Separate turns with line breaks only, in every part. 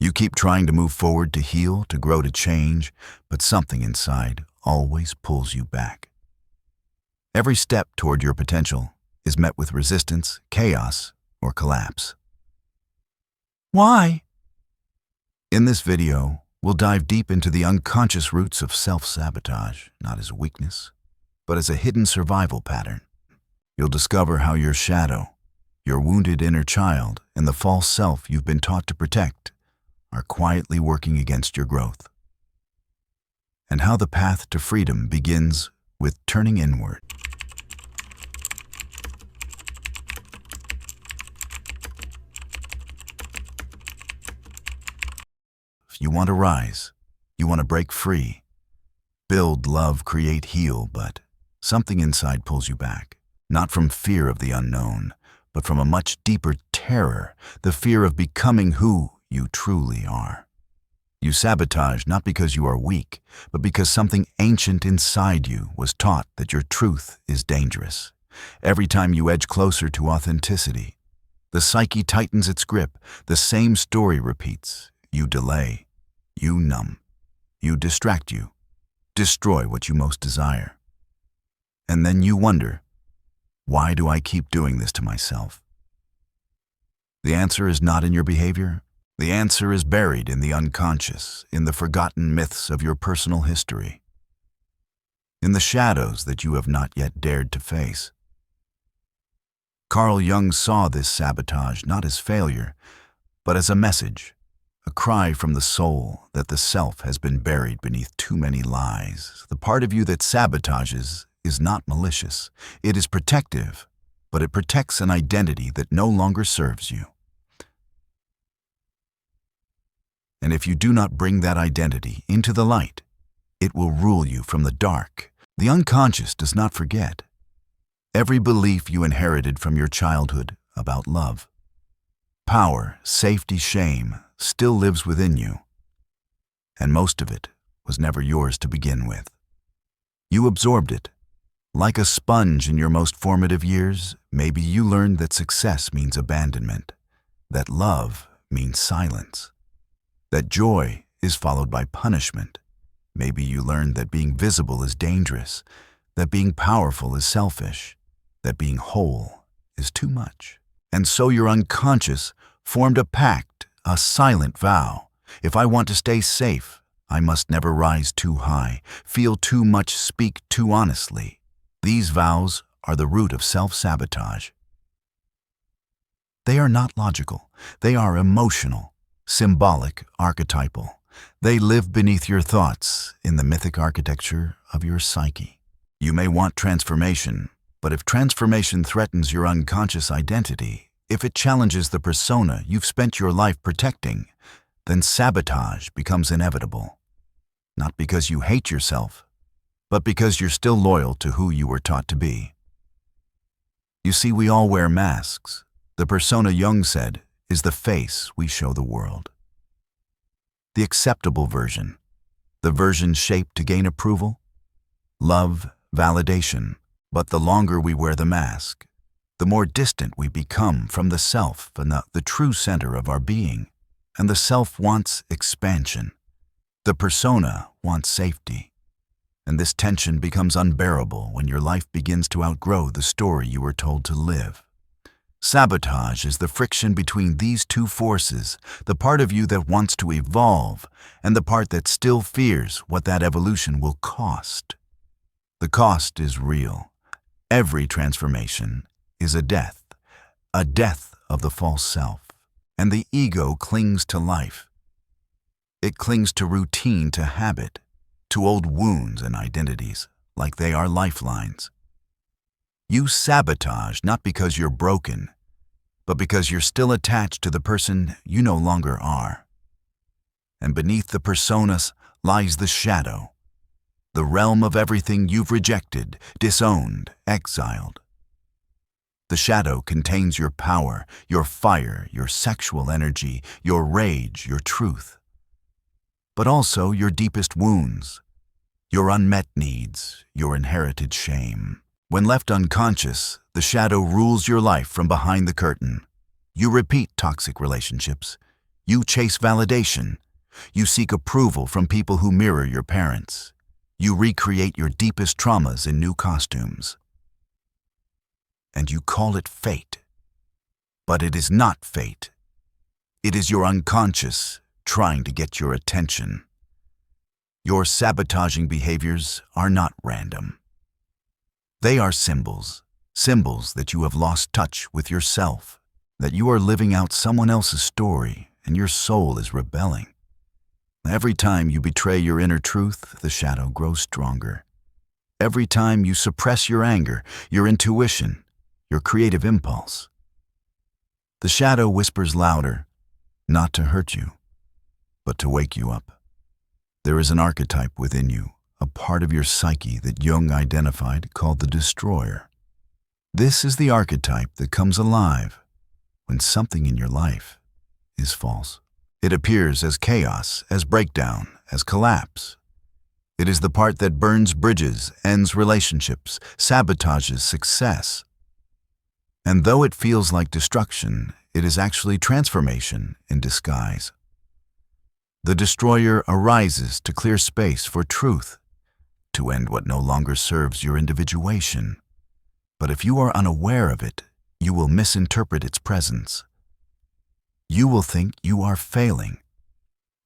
You keep trying to move forward, to heal, to grow, to change, but something inside always pulls you back. Every step toward your potential is met with resistance, chaos, or collapse. Why? In this video, we'll dive deep into the unconscious roots of self-sabotage, not as a weakness, but as a hidden survival pattern. You'll discover how your shadow, your wounded inner child, and the false self you've been taught to protect are quietly working against your growth. And how the path to freedom begins with turning inward. You want to rise, you want to break free, build, love, create, heal, but something inside pulls you back. Not from fear of the unknown, but from a much deeper terror, the fear of becoming who you truly are. You sabotage not because you are weak, but because something ancient inside you was taught that your truth is dangerous. Every time you edge closer to authenticity, the psyche tightens its grip, the same story repeats. You delay, you numb, you distract, you destroy what you most desire. And then you wonder, why do I keep doing this to myself? The answer is not in your behavior. The answer is buried in the unconscious, in the forgotten myths of your personal history, in the shadows that you have not yet dared to face. Carl Jung saw this sabotage not as failure, but as a message, a cry from the soul that the self has been buried beneath too many lies. The part of you that sabotages is not malicious. It is protective, but it protects an identity that no longer serves you. And if you do not bring that identity into the light, it will rule you from the dark. The unconscious does not forget. Every belief you inherited from your childhood about love, power, safety, shame, still lives within you. And most of it was never yours to begin with. You absorbed it. Like a sponge in your most formative years, maybe you learned that success means abandonment, that love means silence, that joy is followed by punishment. Maybe you learned that being visible is dangerous, that being powerful is selfish, that being whole is too much. And so your unconscious formed a pact, a silent vow. If I want to stay safe, I must never rise too high, feel too much, speak too honestly. These vows are the root of self-sabotage. They are not logical. They are emotional, symbolic, archetypal. They live beneath your thoughts in the mythic architecture of your psyche. You may want transformation, but if transformation threatens your unconscious identity, if it challenges the persona you've spent your life protecting, then sabotage becomes inevitable. Not because you hate yourself, but because you're still loyal to who you were taught to be. You see, we all wear masks. The persona Jung said is the face we show the world. The acceptable version, the version shaped to gain approval, love, validation. But the longer we wear the mask, the more distant we become from the self and the true center of our being. And the self wants expansion. The persona wants safety. And this tension becomes unbearable when your life begins to outgrow the story you were told to live. Sabotage is the friction between these two forces, the part of you that wants to evolve and the part that still fears what that evolution will cost. The cost is real. Every transformation is a death of the false self, and the ego clings to life. It clings to routine, to habit, to old wounds and identities, like they are lifelines. You sabotage not because you're broken, but because you're still attached to the person you no longer are. And beneath the personas lies the shadow, the realm of everything you've rejected, disowned, exiled. The shadow contains your power, your fire, your sexual energy, your rage, your truth. But also your deepest wounds, your unmet needs, your inherited shame. When left unconscious, the shadow rules your life from behind the curtain. You repeat toxic relationships. You chase validation. You seek approval from people who mirror your parents. You recreate your deepest traumas in new costumes. And you call it fate. But it is not fate. It is your unconscious trying to get your attention. Your sabotaging behaviors are not random. They are symbols that you have lost touch with yourself, that you are living out someone else's story and your soul is rebelling. Every time you betray your inner truth, the shadow grows stronger. Every time you suppress your anger, your intuition, your creative impulse, the shadow whispers louder, not to hurt you, but to wake you up. There is an archetype within you, a part of your psyche that Jung identified called the destroyer. This is the archetype that comes alive when something in your life is false. It appears as chaos, as breakdown, as collapse. It is the part that burns bridges, ends relationships, sabotages success. And though it feels like destruction, it is actually transformation in disguise. The destroyer arises to clear space for truth, to end what no longer serves your individuation. But if you are unaware of it, you will misinterpret its presence. You will think you are failing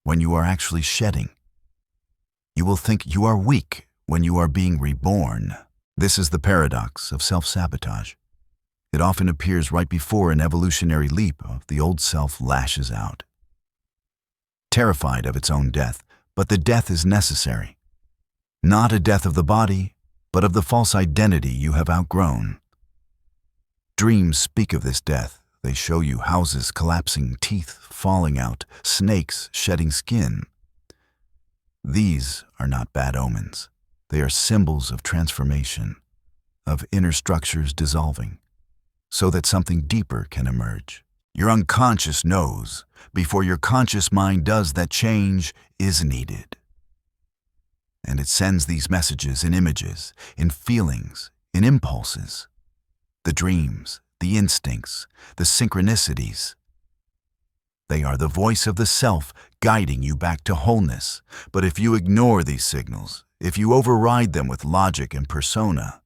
when you are actually shedding. You will think you are weak when you are being reborn. This is the paradox of self-sabotage. It often appears right before an evolutionary leap of the old self lashes out, terrified of its own death, but the death is necessary. Not a death of the body, but of the false identity you have outgrown. Dreams speak of this death. They show you houses collapsing, teeth falling out, snakes shedding skin. These are not bad omens. They are symbols of transformation, of inner structures dissolving, so that something deeper can emerge. Your unconscious knows, before your conscious mind does, that change is needed. And it sends these messages in images, in feelings, in impulses. The dreams, the instincts, the synchronicities. They are the voice of the self guiding you back to wholeness. But if you ignore these signals, if you override them with logic and persona,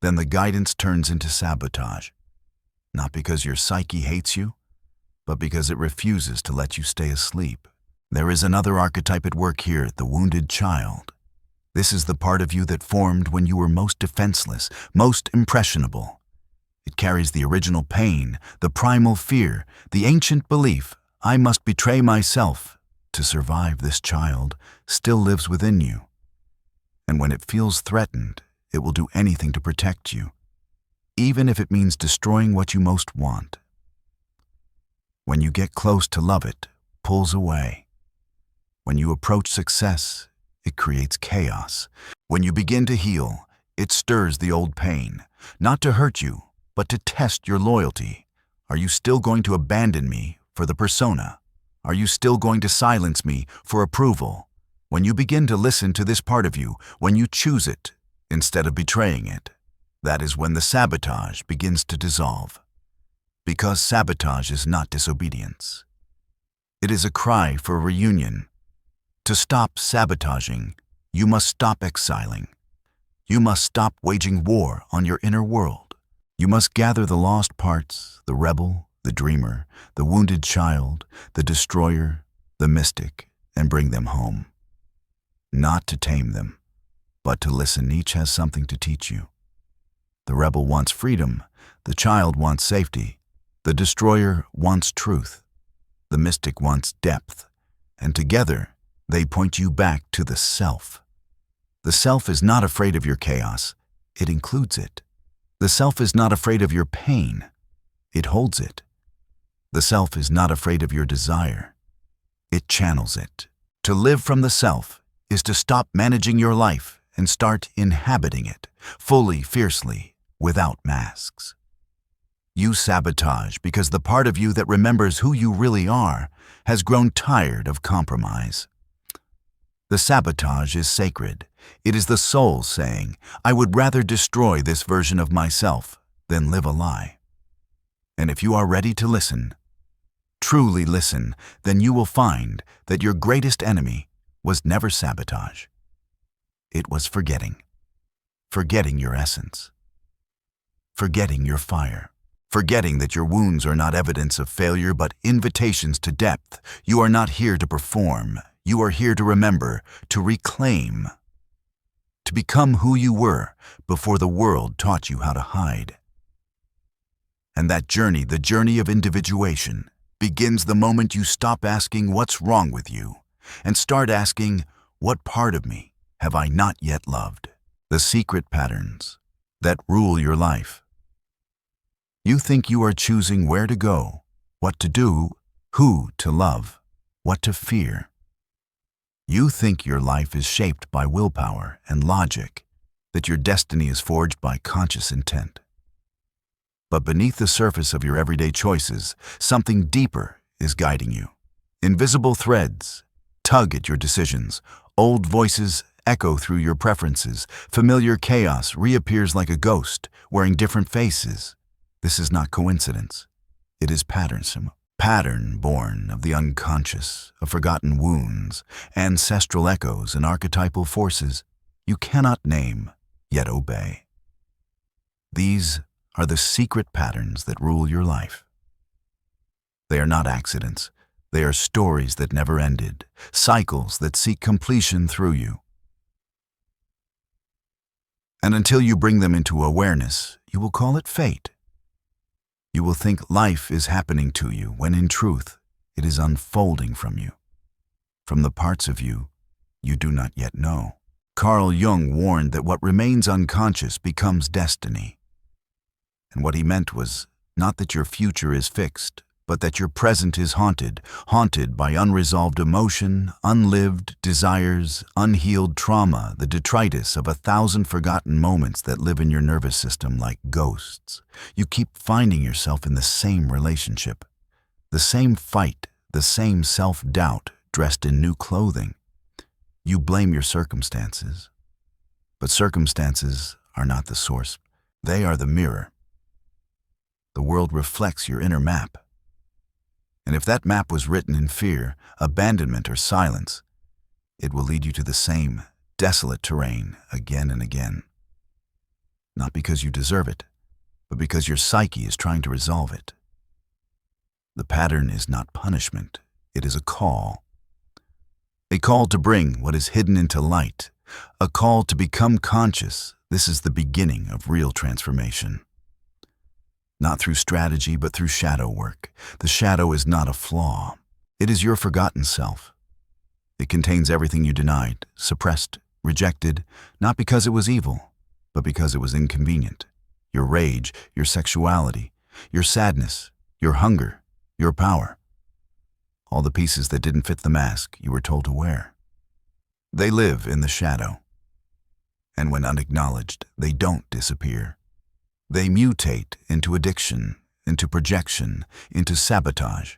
then the guidance turns into sabotage. Not because your psyche hates you, but because it refuses to let you stay asleep. There is another archetype at work here, the wounded child. This is the part of you that formed when you were most defenseless, most impressionable. It carries the original pain, the primal fear, the ancient belief, I must betray myself to survive. This child still lives within you. And when it feels threatened, it will do anything to protect you, even if it means destroying what you most want. When you get close to love, it pulls away. When you approach success, it creates chaos. When you begin to heal, it stirs the old pain, not to hurt you, but to test your loyalty. Are you still going to abandon me for the persona? Are you still going to silence me for approval? When you begin to listen to this part of you, when you choose it instead of betraying it, that is when the sabotage begins to dissolve. Because sabotage is not disobedience. It is a cry for reunion. To stop sabotaging, you must stop exiling. You must stop waging war on your inner world. You must gather the lost parts, the rebel, the dreamer, the wounded child, the destroyer, the mystic, and bring them home. Not to tame them, but to listen. Each has something to teach you. The rebel wants freedom, the child wants safety, the destroyer wants truth, the mystic wants depth, and together they point you back to the self. The self is not afraid of your chaos, it includes it. The self is not afraid of your pain, it holds it. The self is not afraid of your desire, it channels it. To live from the self is to stop managing your life and start inhabiting it, fully, fiercely, without masks. You sabotage because the part of you that remembers who you really are has grown tired of compromise. The sabotage is sacred. It is the soul saying, I would rather destroy this version of myself than live a lie. And if you are ready to listen, truly listen, then you will find that your greatest enemy was never sabotage. It was forgetting. Forgetting your essence. Forgetting your fire. Forgetting that your wounds are not evidence of failure but invitations to depth. You are not here to perform. You are here to remember, to reclaim, to become who you were before the world taught you how to hide. And that journey, the journey of individuation, begins the moment you stop asking what's wrong with you and start asking, what part of me have I not yet loved? The secret patterns that rule your life. You think you are choosing where to go, what to do, who to love, what to fear. You think your life is shaped by willpower and logic, that your destiny is forged by conscious intent. But beneath the surface of your everyday choices, something deeper is guiding you. Invisible threads tug at your decisions. Old voices echo through your preferences. Familiar chaos reappears like a ghost, wearing different faces. This is not coincidence. It is pattern born of the unconscious, of forgotten wounds, ancestral echoes, and archetypal forces you cannot name, yet obey. These are the secret patterns that rule your life. They are not accidents. They are stories that never ended, cycles that seek completion through you. And until you bring them into awareness, you will call it fate. You will think life is happening to you when in truth it is unfolding from you, from the parts of you you do not yet know. Carl Jung warned that what remains unconscious becomes destiny. And what he meant was not that your future is fixed, but that your present is haunted by unresolved emotion, unlived desires, unhealed trauma, the detritus of 1,000 forgotten moments that live in your nervous system like ghosts. You keep finding yourself in the same relationship, the same fight, the same self-doubt dressed in new clothing. You blame your circumstances, but circumstances are not the source. They are the mirror. The world reflects your inner map. And if that map was written in fear, abandonment, or silence, it will lead you to the same desolate terrain again and again. Not because you deserve it, but because your psyche is trying to resolve it. The pattern is not punishment, it is a call. A call to bring what is hidden into light, a call to become conscious. This is the beginning of real transformation. Not through strategy, but through shadow work. The shadow is not a flaw. It is your forgotten self. It contains everything you denied, suppressed, rejected, not because it was evil, but because it was inconvenient. Your rage, your sexuality, your sadness, your hunger, your power. All the pieces that didn't fit the mask you were told to wear. They live in the shadow. And when unacknowledged, they don't disappear. They mutate into addiction, into projection, into sabotage,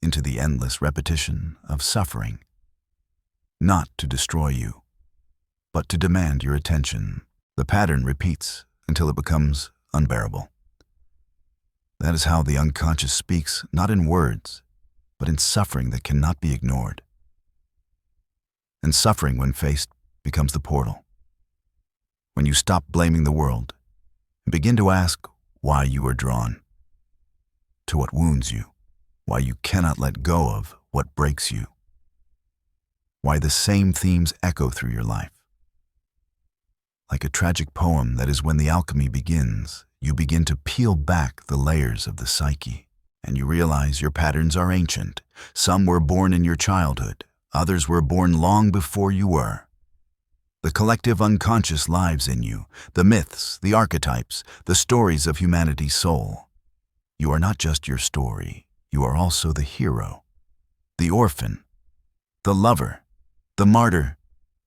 into the endless repetition of suffering. Not to destroy you, but to demand your attention. The pattern repeats until it becomes unbearable. That is how the unconscious speaks, not in words, but in suffering that cannot be ignored. And suffering, when faced, becomes the portal. When you stop blaming the world, and begin to ask why you are drawn to what wounds you, why you cannot let go of what breaks you, why the same themes echo through your life. Like a tragic poem, that is when the alchemy begins. You begin to peel back the layers of the psyche, and you realize your patterns are ancient. Some were born in your childhood, others were born long before you were. The collective unconscious lives in you, the myths, the archetypes, the stories of humanity's soul. You are not just your story, you are also the hero, the orphan, the lover, the martyr,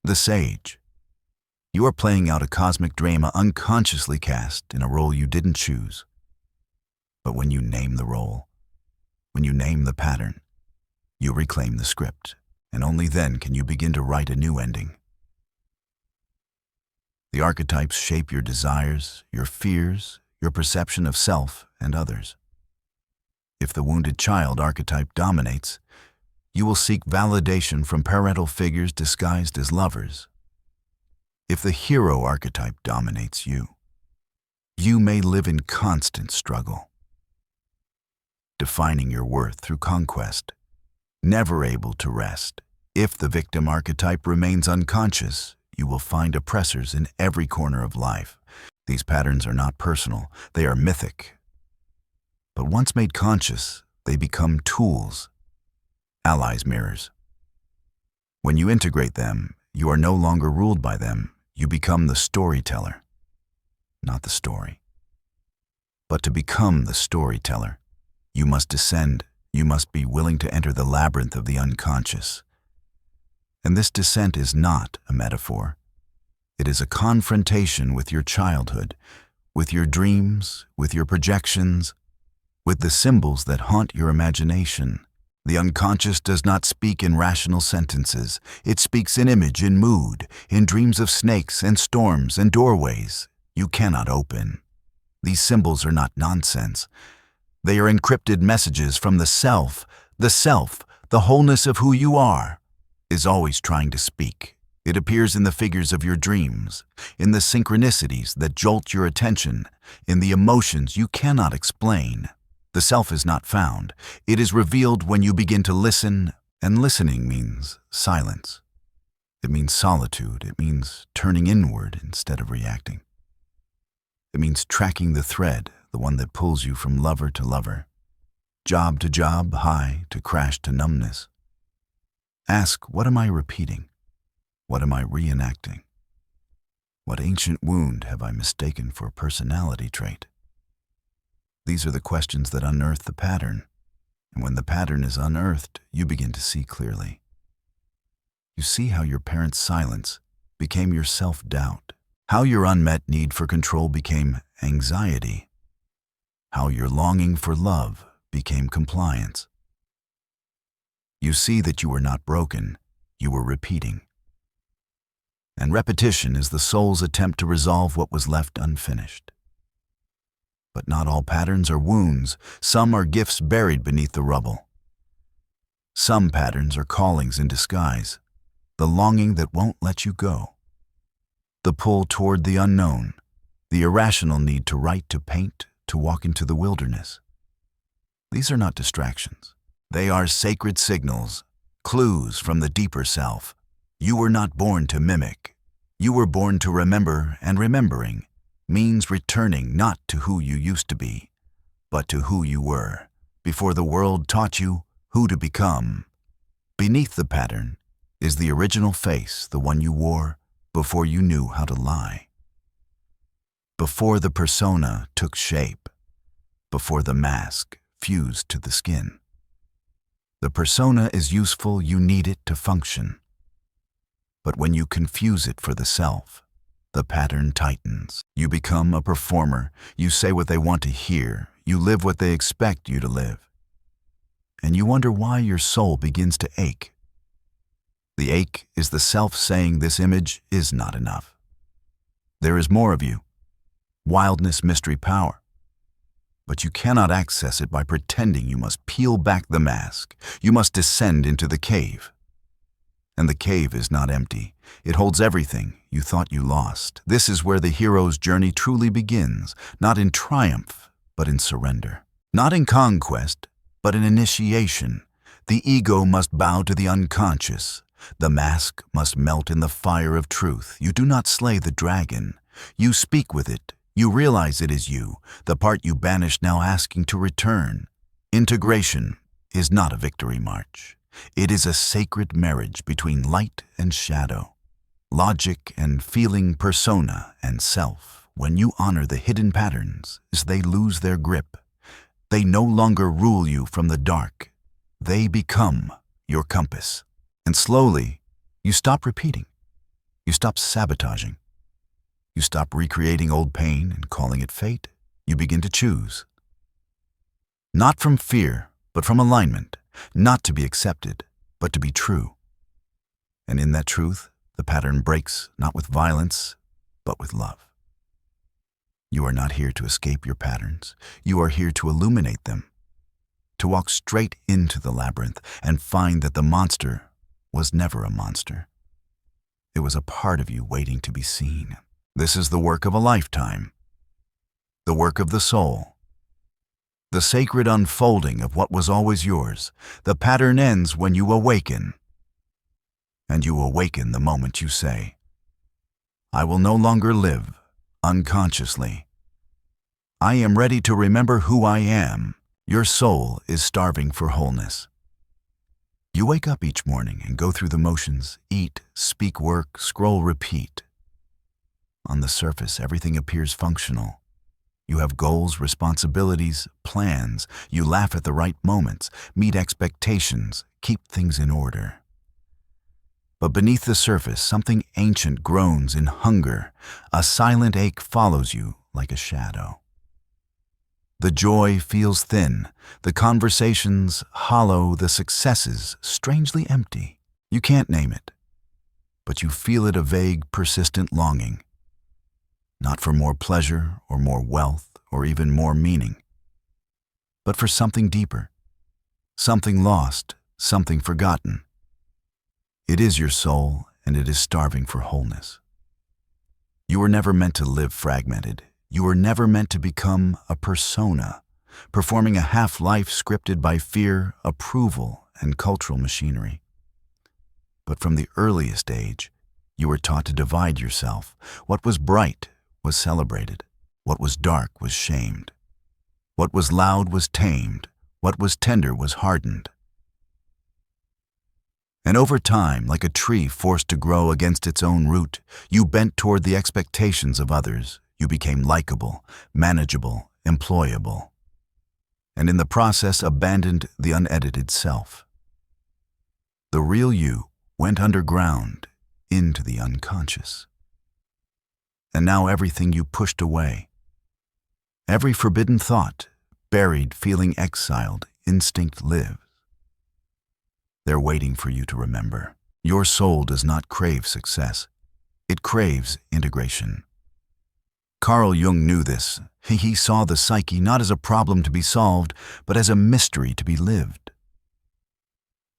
the sage. You are playing out a cosmic drama unconsciously cast in a role you didn't choose. But when you name the role, when you name the pattern, you reclaim the script, and only then can you begin to write a new ending. The archetypes shape your desires, your fears, your perception of self and others. If the wounded child archetype dominates, you will seek validation from parental figures disguised as lovers. If the hero archetype dominates you, you may live in constant struggle, defining your worth through conquest, never able to rest. If the victim archetype remains unconscious, you will find oppressors in every corner of life. These patterns are not personal, they are mythic. But once made conscious, they become tools, allies, mirrors. When you integrate them, you are no longer ruled by them. You become the storyteller, not the story. But to become the storyteller, you must descend. You must be willing to enter the labyrinth of the unconscious. And this descent is not a metaphor. It is a confrontation with your childhood, with your dreams, with your projections, with the symbols that haunt your imagination. The unconscious does not speak in rational sentences. It speaks in image, in mood, in dreams of snakes and storms and doorways you cannot open. These symbols are not nonsense. They are encrypted messages from the self. The wholeness of who you are, is always trying to speak. It appears in the figures of your dreams, in the synchronicities that jolt your attention, in the emotions you cannot explain. The self is not found. It is revealed when you begin to listen, and listening means silence. It means solitude. It means turning inward instead of reacting. It means tracking the thread, the one that pulls you from lover to lover, job to job, high to crash to numbness. Ask, what am I repeating? What am I reenacting? What ancient wound have I mistaken for a personality trait? These are the questions that unearth the pattern, and when the pattern is unearthed, you begin to see clearly. You see how your parents' silence became your self-doubt, how your unmet need for control became anxiety, how your longing for love became compliance. You see that you were not broken, you were repeating. And repetition is the soul's attempt to resolve what was left unfinished. But not all patterns are wounds. Some are gifts buried beneath the rubble. Some patterns are callings in disguise, the longing that won't let you go, the pull toward the unknown, the irrational need to write, to paint, to walk into the wilderness. These are not distractions. They are sacred signals, clues from the deeper self. You were not born to mimic. You were born to remember, and remembering means returning not to who you used to be, but to who you were, before the world taught you who to become. Beneath the pattern is the original face, the one you wore before you knew how to lie. Before the persona took shape, before the mask fused to the skin. The persona is useful, you need it to function. But when you confuse it for the self, the pattern tightens. You become a performer. You say what they want to hear. You live what they expect you to live. And you wonder why your soul begins to ache. The ache is the self saying this image is not enough. There is more of you. Wildness, mystery, power. But you cannot access it by pretending. You must peel back the mask. You must descend into the cave. And the cave is not empty. It holds everything you thought you lost. This is where the hero's journey truly begins, not in triumph, but in surrender. Not in conquest, but in initiation. The ego must bow to the unconscious. The mask must melt in the fire of truth. You do not slay the dragon. You speak with it. You realize it is you, the part you banished now asking to return. Integration is not a victory march. It is a sacred marriage between light and shadow, logic and feeling, persona and self. When you honor the hidden patterns, as they lose their grip, they no longer rule you from the dark. They become your compass. And slowly, you stop repeating. You stop sabotaging. You stop recreating old pain and calling it fate. You begin to choose. Not from fear, but from alignment. Not to be accepted, but to be true. And in that truth, the pattern breaks not with violence, but with love. You are not here to escape your patterns. You are here to illuminate them, to walk straight into the labyrinth and find that the monster was never a monster. It was a part of you waiting to be seen. This is the work of a lifetime, the work of the soul, the sacred unfolding of what was always yours. The pattern ends when you awaken, and you awaken the moment you say, I will no longer live unconsciously. I am ready to remember who I am. Your soul is starving for wholeness. You wake up each morning and go through the motions, eat, speak, work, scroll, repeat. On the surface, everything appears functional. You have goals, responsibilities, plans. You laugh at the right moments, meet expectations, keep things in order. But beneath the surface, something ancient groans in hunger. A silent ache follows you like a shadow. The joy feels thin, the conversations hollow, the successes strangely empty. You can't name it, but you feel it, a vague, persistent longing. Not for more pleasure or more wealth or even more meaning, but for something deeper, something lost, something forgotten. It is your soul, and it is starving for wholeness. You were never meant to live fragmented. You were never meant to become a persona, performing a half-life scripted by fear, approval, and cultural machinery. But from the earliest age, you were taught to divide yourself. What was bright was celebrated. What was dark was shamed. What was loud was tamed. What was tender was hardened. And over time, like a tree forced to grow against its own root, you bent toward the expectations of others. You became likable, manageable, employable, and in the process abandoned the unedited self. The real you went underground into the unconscious. And now everything you pushed away, every forbidden thought, buried, feeling exiled, instinct lives. They're waiting for you to remember. Your soul does not crave success. It craves integration. Carl Jung knew this. He saw the psyche not as a problem to be solved, but as a mystery to be lived.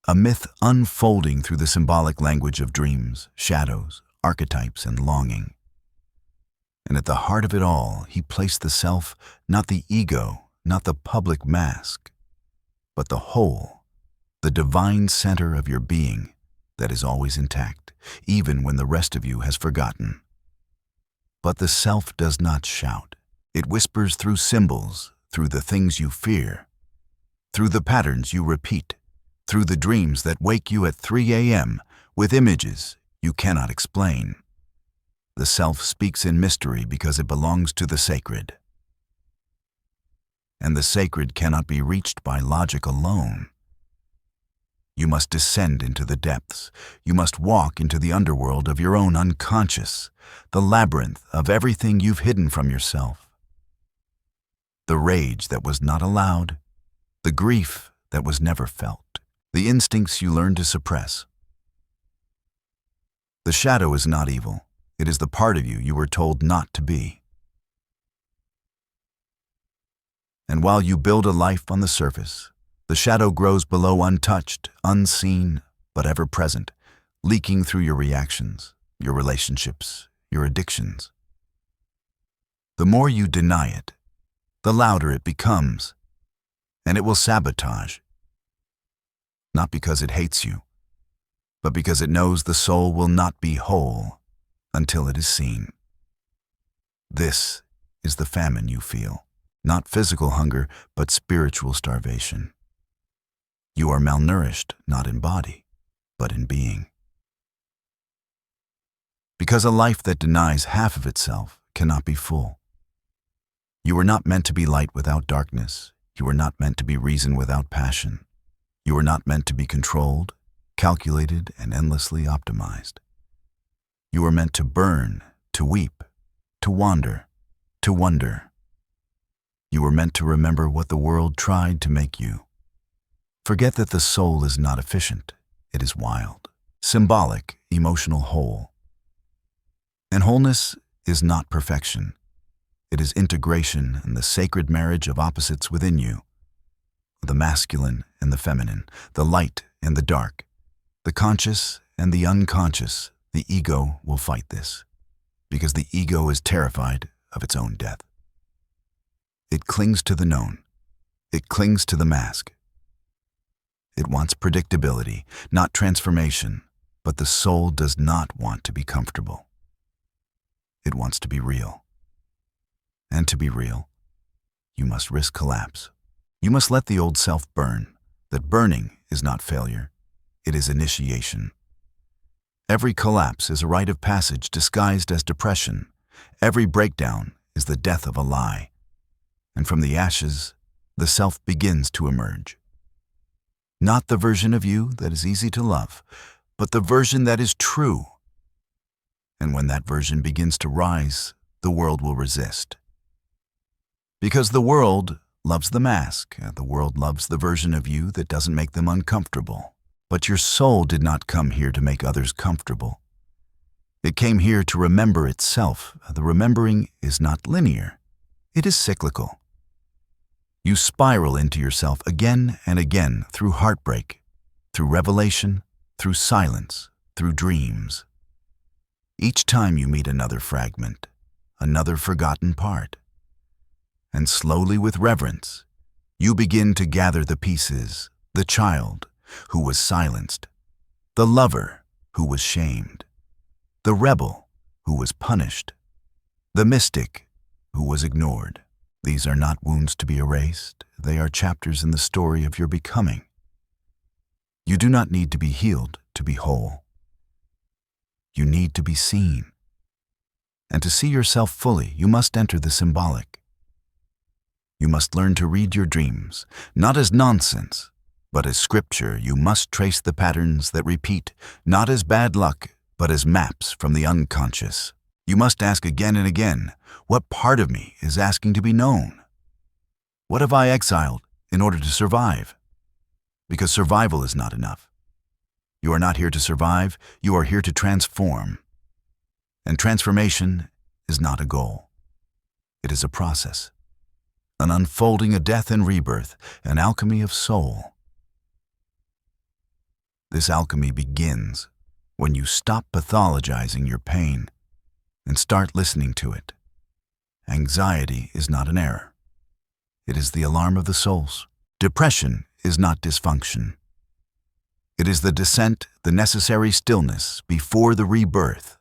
A myth unfolding through the symbolic language of dreams, shadows, archetypes, and longing. And at the heart of it all, he placed the self, not the ego, not the public mask, but the whole, the divine center of your being that is always intact, even when the rest of you has forgotten. But the self does not shout. It whispers through symbols, through the things you fear, through the patterns you repeat, through the dreams that wake you at 3 a.m. with images you cannot explain. The self speaks in mystery because it belongs to the sacred. And the sacred cannot be reached by logic alone. You must descend into the depths. You must walk into the underworld of your own unconscious, the labyrinth of everything you've hidden from yourself. The rage that was not allowed, the grief that was never felt, the instincts you learned to suppress. The shadow is not evil. It is the part of you you were told not to be. And while you build a life on the surface, the shadow grows below, untouched, unseen, but ever present, leaking through your reactions, your relationships, your addictions. The more you deny it, the louder it becomes, and it will sabotage. Not because it hates you, but because it knows the soul will not be whole until it is seen. This is the famine you feel, not physical hunger, but spiritual starvation. You are malnourished, not in body, but in being. Because a life that denies half of itself cannot be full. You were not meant to be light without darkness. You were not meant to be reason without passion. You were not meant to be controlled, calculated, and endlessly optimized. You were meant to burn, to weep, to wander, to wonder. You were meant to remember what the world tried to make you. Forget that the soul is not efficient. It is wild, symbolic, emotional, whole. And wholeness is not perfection. It is integration and the sacred marriage of opposites within you. the masculine and the feminine, the light and the dark, the conscious and the unconscious. The ego will fight this, because the ego is terrified of its own death. It clings to the known. It clings to the mask. It wants predictability, not transformation, but the soul does not want to be comfortable. It wants to be real. And to be real, you must risk collapse. You must let the old self burn. That burning is not failure. It is initiation. Every collapse is a rite of passage disguised as depression. Every breakdown is the death of a lie. And from the ashes, the self begins to emerge. Not the version of you that is easy to love, but the version that is true. And when that version begins to rise, the world will resist. Because the world loves the mask. The world loves the version of you that doesn't make them uncomfortable. But your soul did not come here to make others comfortable. It came here to remember itself. The remembering is not linear. It is cyclical. You spiral into yourself again and again through heartbreak, through revelation, through silence, through dreams. Each time you meet another fragment, another forgotten part. And slowly, with reverence, you begin to gather the pieces, the child who was silenced, the lover who was shamed, the rebel who was punished, the mystic who was ignored. These are not wounds to be erased. They are chapters in the story of your becoming. You do not need to be healed to be whole. You need to be seen. And to see yourself fully, you must enter the symbolic. You must learn to read your dreams, not as nonsense, but as scripture. You must trace the patterns that repeat, not as bad luck, but as maps from the unconscious. You must ask again and again, what part of me is asking to be known? What have I exiled in order to survive? Because survival is not enough. You are not here to survive, you are here to transform. And transformation is not a goal. It is a process. An unfolding of death and rebirth, an alchemy of soul. This alchemy begins when you stop pathologizing your pain and start listening to it. Anxiety is not an error. It is the alarm of the souls. Depression is not dysfunction. It is the descent, the necessary stillness before the rebirth.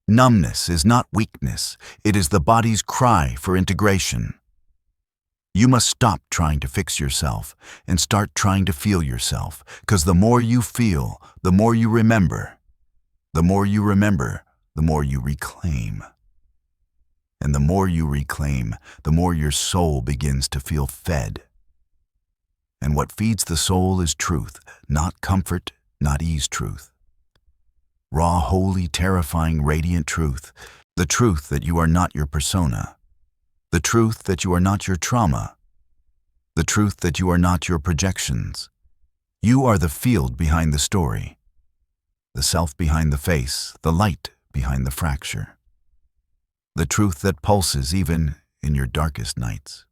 Numbness is not weakness. It is the body's cry for integration. You must stop trying to fix yourself and start trying to feel yourself, because the more you feel, the more you remember. The more you remember, the more you reclaim. And the more you reclaim, the more your soul begins to feel fed. And what feeds the soul is truth, not comfort, not ease truth. Raw, holy, terrifying, radiant truth. The truth that you are not your persona. The truth that you are not your trauma. The truth that you are not your projections. You are the field behind the story. The self behind the face, the light behind the fracture. The truth that pulses even in your darkest nights.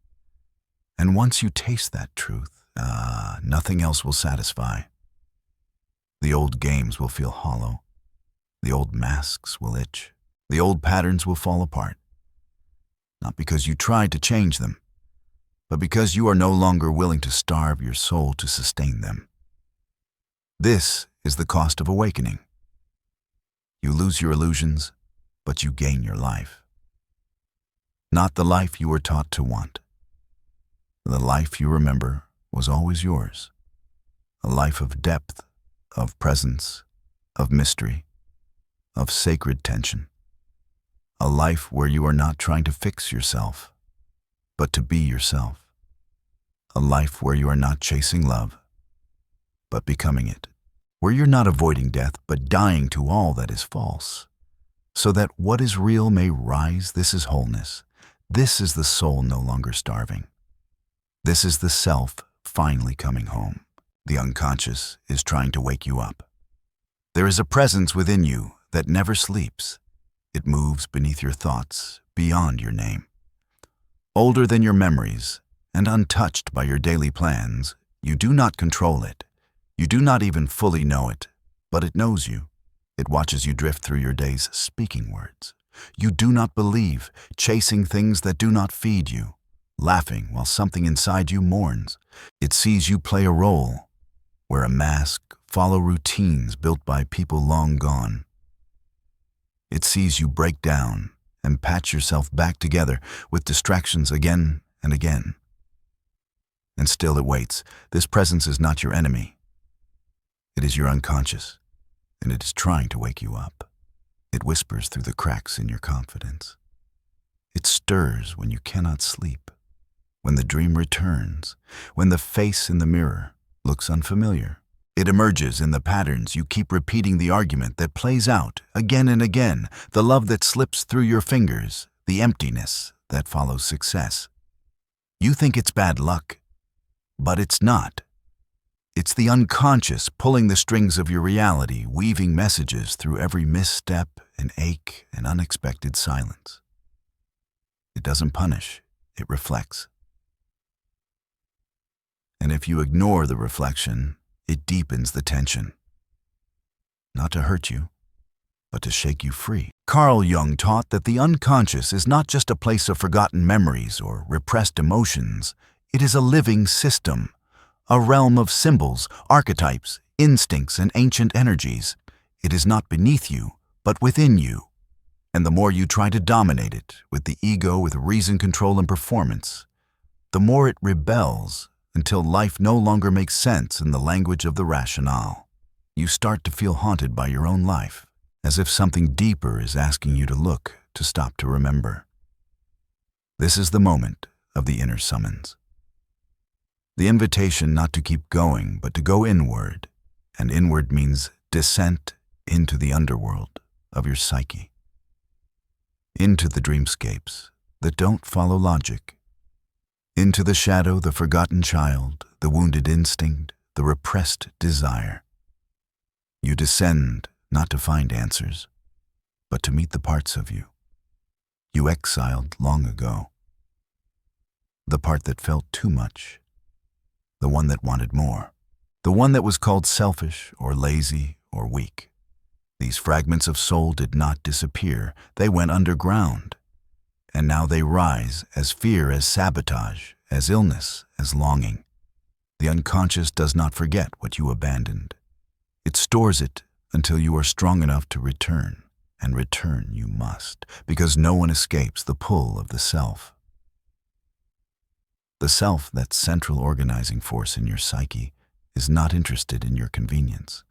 And once you taste that truth, nothing else will satisfy. The old games will feel hollow. The old masks will itch. The old patterns will fall apart. Not because you tried to change them, but because you are no longer willing to starve your soul to sustain them. This is the cost of awakening. You lose your illusions, but you gain your life. Not the life you were taught to want. The life you remember was always yours. A life of depth, of presence, of mystery, of sacred tension. A life where you are not trying to fix yourself, but to be yourself. A life where you are not chasing love, but becoming it. Where you're not avoiding death, but dying to all that is false. So that what is real may rise. This is wholeness. This is the soul no longer starving. This is the self finally coming home. The unconscious is trying to wake you up. There is a presence within you that never sleeps. It moves beneath your thoughts, beyond your name. Older than your memories, and untouched by your daily plans. You do not control it. You do not even fully know it, but it knows you. It watches you drift through your days speaking words. You do not believe, chasing things that do not feed you, laughing while something inside you mourns. It sees you play a role, wear a mask, follow routines built by people long gone. It sees you break down and patch yourself back together with distractions again and again. And still it waits. This presence is not your enemy. It is your unconscious, and it is trying to wake you up. It whispers through the cracks in your confidence. It stirs when you cannot sleep, when the dream returns, when the face in the mirror looks unfamiliar. It emerges in the patterns you keep repeating, the argument that plays out again and again, the love that slips through your fingers, the emptiness that follows success. You think it's bad luck, but it's not. It's the unconscious pulling the strings of your reality, weaving messages through every misstep and ache and unexpected silence. It doesn't punish, it reflects. And if you ignore the reflection, it deepens the tension. Not to hurt you, but to shake you free. Carl Jung taught that the unconscious is not just a place of forgotten memories or repressed emotions. It is a living system, a realm of symbols, archetypes, instincts, and ancient energies. It is not beneath you, but within you. And the more you try to dominate it, with the ego, with reason, control, and performance, the more it rebels until life no longer makes sense in the language of the rationale. You start to feel haunted by your own life, as if something deeper is asking you to look, to stop, to remember. This is the moment of the inner summons. The invitation not to keep going, but to go inward, and inward means descent into the underworld of your psyche, into the dreamscapes that don't follow logic, into the shadow, the forgotten child, the wounded instinct, the repressed desire. You descend not to find answers, but to meet the parts of you exiled long ago. The part that felt too much, the one that wanted more, the one that was called selfish or lazy or weak. These fragments of soul did not disappear, they went underground. And now they rise as fear, as sabotage, as illness, as longing. The unconscious does not forget what you abandoned. It stores it until you are strong enough to return, and return you must, because no one escapes the pull of the self. The self, that central organizing force in your psyche, is not interested in your convenience.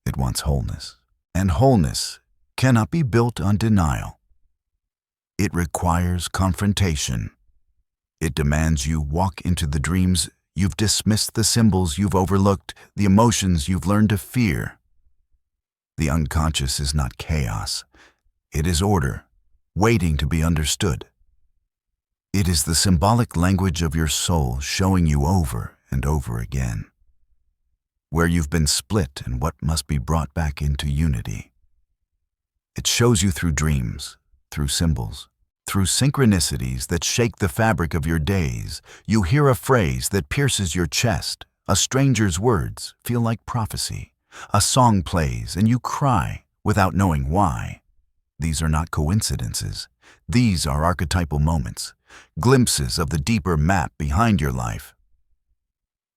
It wants wholeness, and wholeness cannot be built on denial. It requires confrontation. It demands you walk into the dreams you've dismissed, the symbols you've overlooked, the emotions you've learned to fear. The unconscious is not chaos. It is order, waiting to be understood. It is the symbolic language of your soul showing you over and over again where you've been split and what must be brought back into unity. It shows you through dreams, through symbols, through synchronicities that shake the fabric of your days. You hear a phrase that pierces your chest. A stranger's words feel like prophecy. A song plays and you cry without knowing why. These are not coincidences. These are archetypal moments, glimpses of the deeper map behind your life.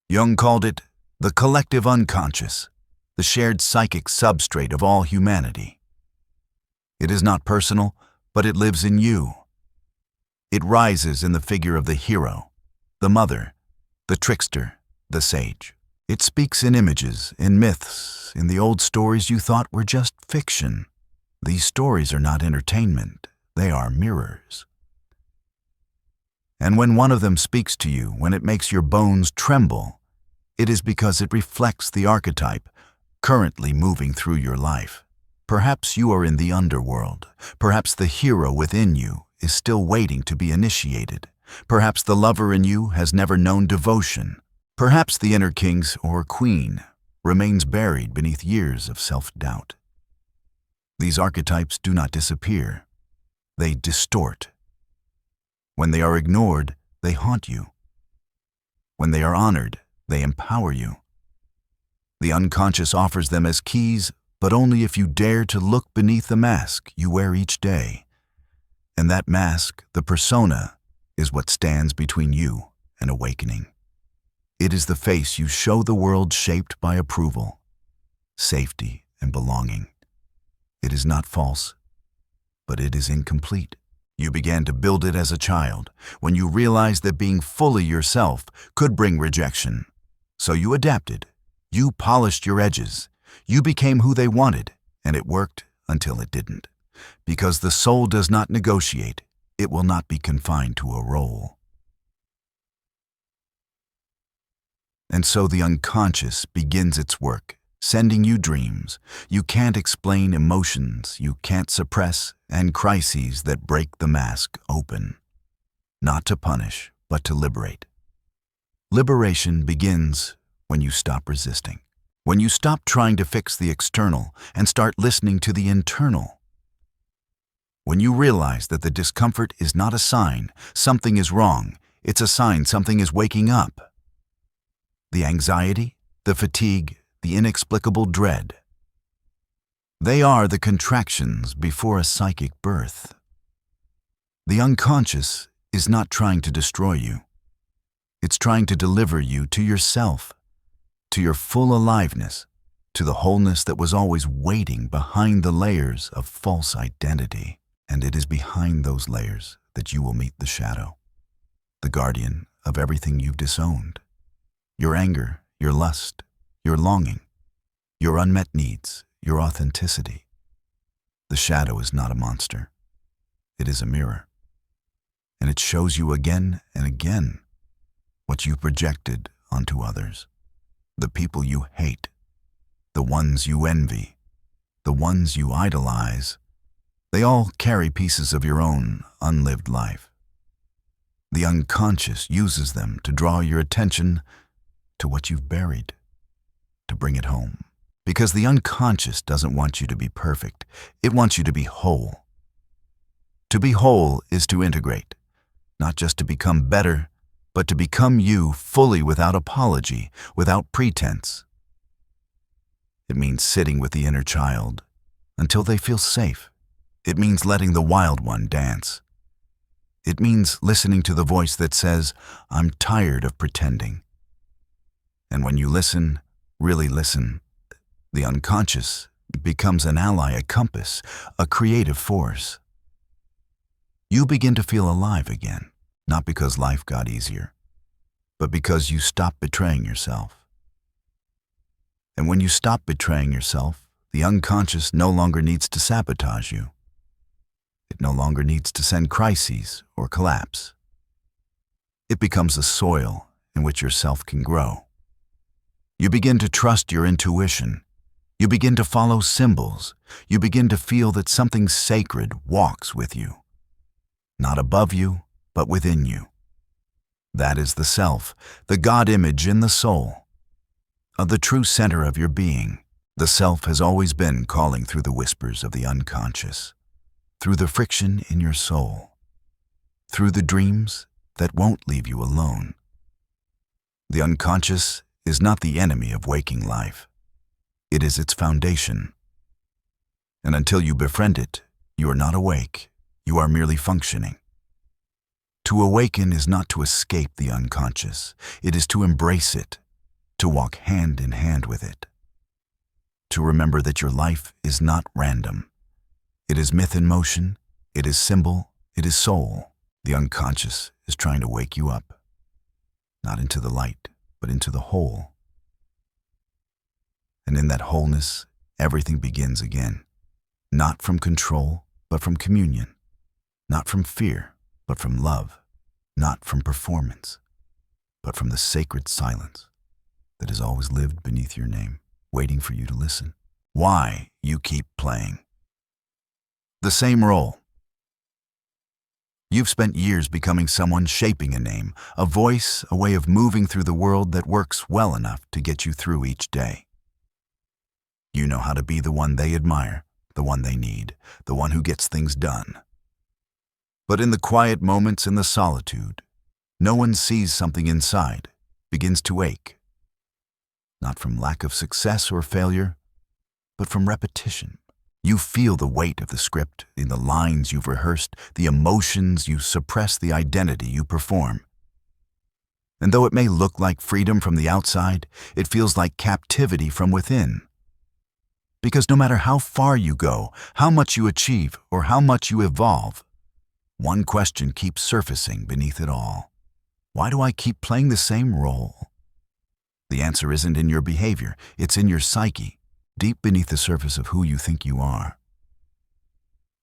Jung called it the collective unconscious, the shared psychic substrate of all humanity. It is not personal, but it lives in you. It rises in the figure of the hero, the mother, the trickster, the sage. It speaks in images, in myths, in the old stories you thought were just fiction. These stories are not entertainment, they are mirrors. And when one of them speaks to you, when it makes your bones tremble, it is because it reflects the archetype currently moving through your life. Perhaps you are in the underworld. Perhaps the hero within you is still waiting to be initiated. Perhaps the lover in you has never known devotion. Perhaps the inner king or queen remains buried beneath years of self-doubt. These archetypes do not disappear. They distort. When they are ignored, they haunt you. When they are honored, they empower you. The unconscious offers them as keys, but only if you dare to look beneath the mask you wear each day. And that mask, the persona, is what stands between you and awakening. It is the face you show the world shaped by approval, safety, and belonging. It is not false, but it is incomplete. You began to build it as a child, when you realized that being fully yourself could bring rejection. So you adapted. You polished your edges. You became who they wanted, and it worked until it didn't. Because the soul does not negotiate, it will not be confined to a role. And so the unconscious begins its work, sending you dreams you can't explain, emotions you can't suppress, and crises that break the mask open. Not to punish, but to liberate. Liberation begins when you stop resisting. When you stop trying to fix the external and start listening to the internal. When you realize that the discomfort is not a sign something is wrong, it's a sign something is waking up. The anxiety, the fatigue, the inexplicable dread. They are the contractions before a psychic birth. The unconscious is not trying to destroy you. It's trying to deliver you to yourself, to your full aliveness, to the wholeness that was always waiting behind the layers of false identity. And it is behind those layers that you will meet the shadow, the guardian of everything you've disowned. Your anger, your lust, your longing, your unmet needs, your authenticity. The shadow is not a monster. It is a mirror. And it shows you again and again what you projected onto others. The people you hate, the ones you envy, the ones you idolize. They all carry pieces of your own unlived life. The unconscious uses them to draw your attention to what you've buried, to bring it home. Because the unconscious doesn't want you to be perfect. It wants you to be whole. To be whole is to integrate, not just to become better, but to become you fully without apology, without pretense. It means sitting with the inner child until they feel safe. It means letting the wild one dance. It means listening to the voice that says, "I'm tired of pretending." And when you listen, really listen, the unconscious becomes an ally, a compass, a creative force. You begin to feel alive again, not because life got easier, but because you stopped betraying yourself. And when you stop betraying yourself, the unconscious no longer needs to sabotage you. It no longer needs to send crises or collapse. It becomes a soil in which your self can grow. You begin to trust your intuition. You begin to follow symbols. You begin to feel that something sacred walks with you. Not above you, but within you. That is the self, the God image in the soul. Of the true center of your being, the self has always been calling through the whispers of the unconscious, through the friction in your soul, through the dreams that won't leave you alone. The unconscious is not the enemy of waking life. It is its foundation. And until you befriend it, you are not awake. You are merely functioning. To awaken is not to escape the unconscious. It is to embrace it, to walk hand in hand with it. To remember that your life is not random. It is myth in motion. It is symbol. It is soul. The unconscious is trying to wake you up, not into the light, but into the whole. And in that wholeness, everything begins again. Not from control, but from communion. Not from fear, but from love. Not from performance, but from the sacred silence that has always lived beneath your name, waiting for you to listen. Why you keep playing the same role. You've spent years becoming someone, shaping a name, a voice, a way of moving through the world that works well enough to get you through each day. You know how to be the one they admire, the one they need, the one who gets things done. But in the quiet moments, in the solitude, no one sees something inside. begins to ache, not from lack of success or failure, but from repetition. You feel the weight of the script in the lines you've rehearsed, the emotions you suppress, the identity you perform. And though it may look like freedom from the outside, it feels like captivity from within. Because no matter how far you go, how much you achieve, or how much you evolve, one question keeps surfacing beneath it all. Why do I keep playing the same role? The answer isn't in your behavior, it's in your psyche, deep beneath the surface of who you think you are.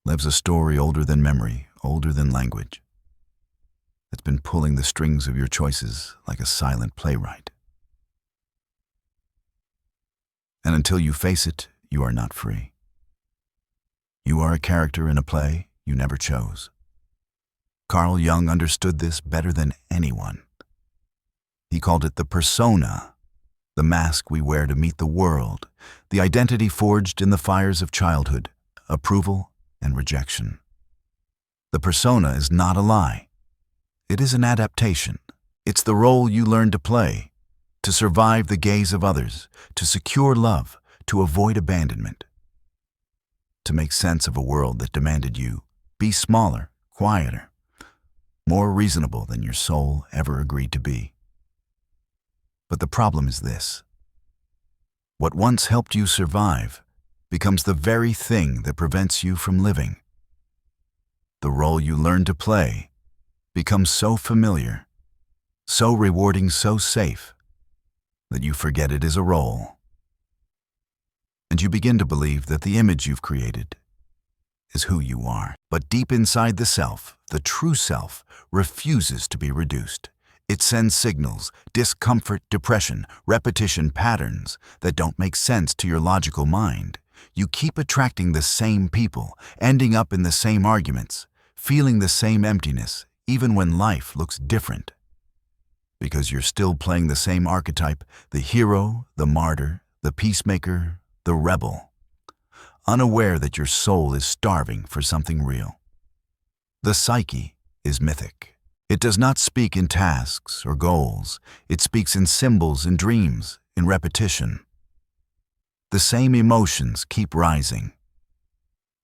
Lives a story older than memory, older than language. It's been pulling the strings of your choices like a silent playwright. And until you face it, you are not free. You are a character in a play you never chose. Carl Jung understood this better than anyone. He called it the persona, the mask we wear to meet the world, the identity forged in the fires of childhood, approval and rejection. The persona is not a lie. It is an adaptation. It's the role you learn to play, to survive the gaze of others, to secure love, to avoid abandonment, to make sense of a world that demanded you be smaller, quieter, more reasonable than your soul ever agreed to be. But the problem is this. What once helped you survive becomes the very thing that prevents you from living. The role you learn to play becomes so familiar, so rewarding, so safe, that you forget it is a role. And you begin to believe that the image you've created is who you are. But deep inside the self, the true self, refuses to be reduced. It sends signals, discomfort, depression, repetition, patterns that don't make sense to your logical mind. You keep attracting the same people, ending up in the same arguments, feeling the same emptiness, even when life looks different. Because you're still playing the same archetype, the hero, the martyr, the peacemaker, the rebel, unaware that your soul is starving for something real. The psyche is mythic. It does not speak in tasks or goals. It speaks in symbols, in dreams, in repetition. The same emotions keep rising,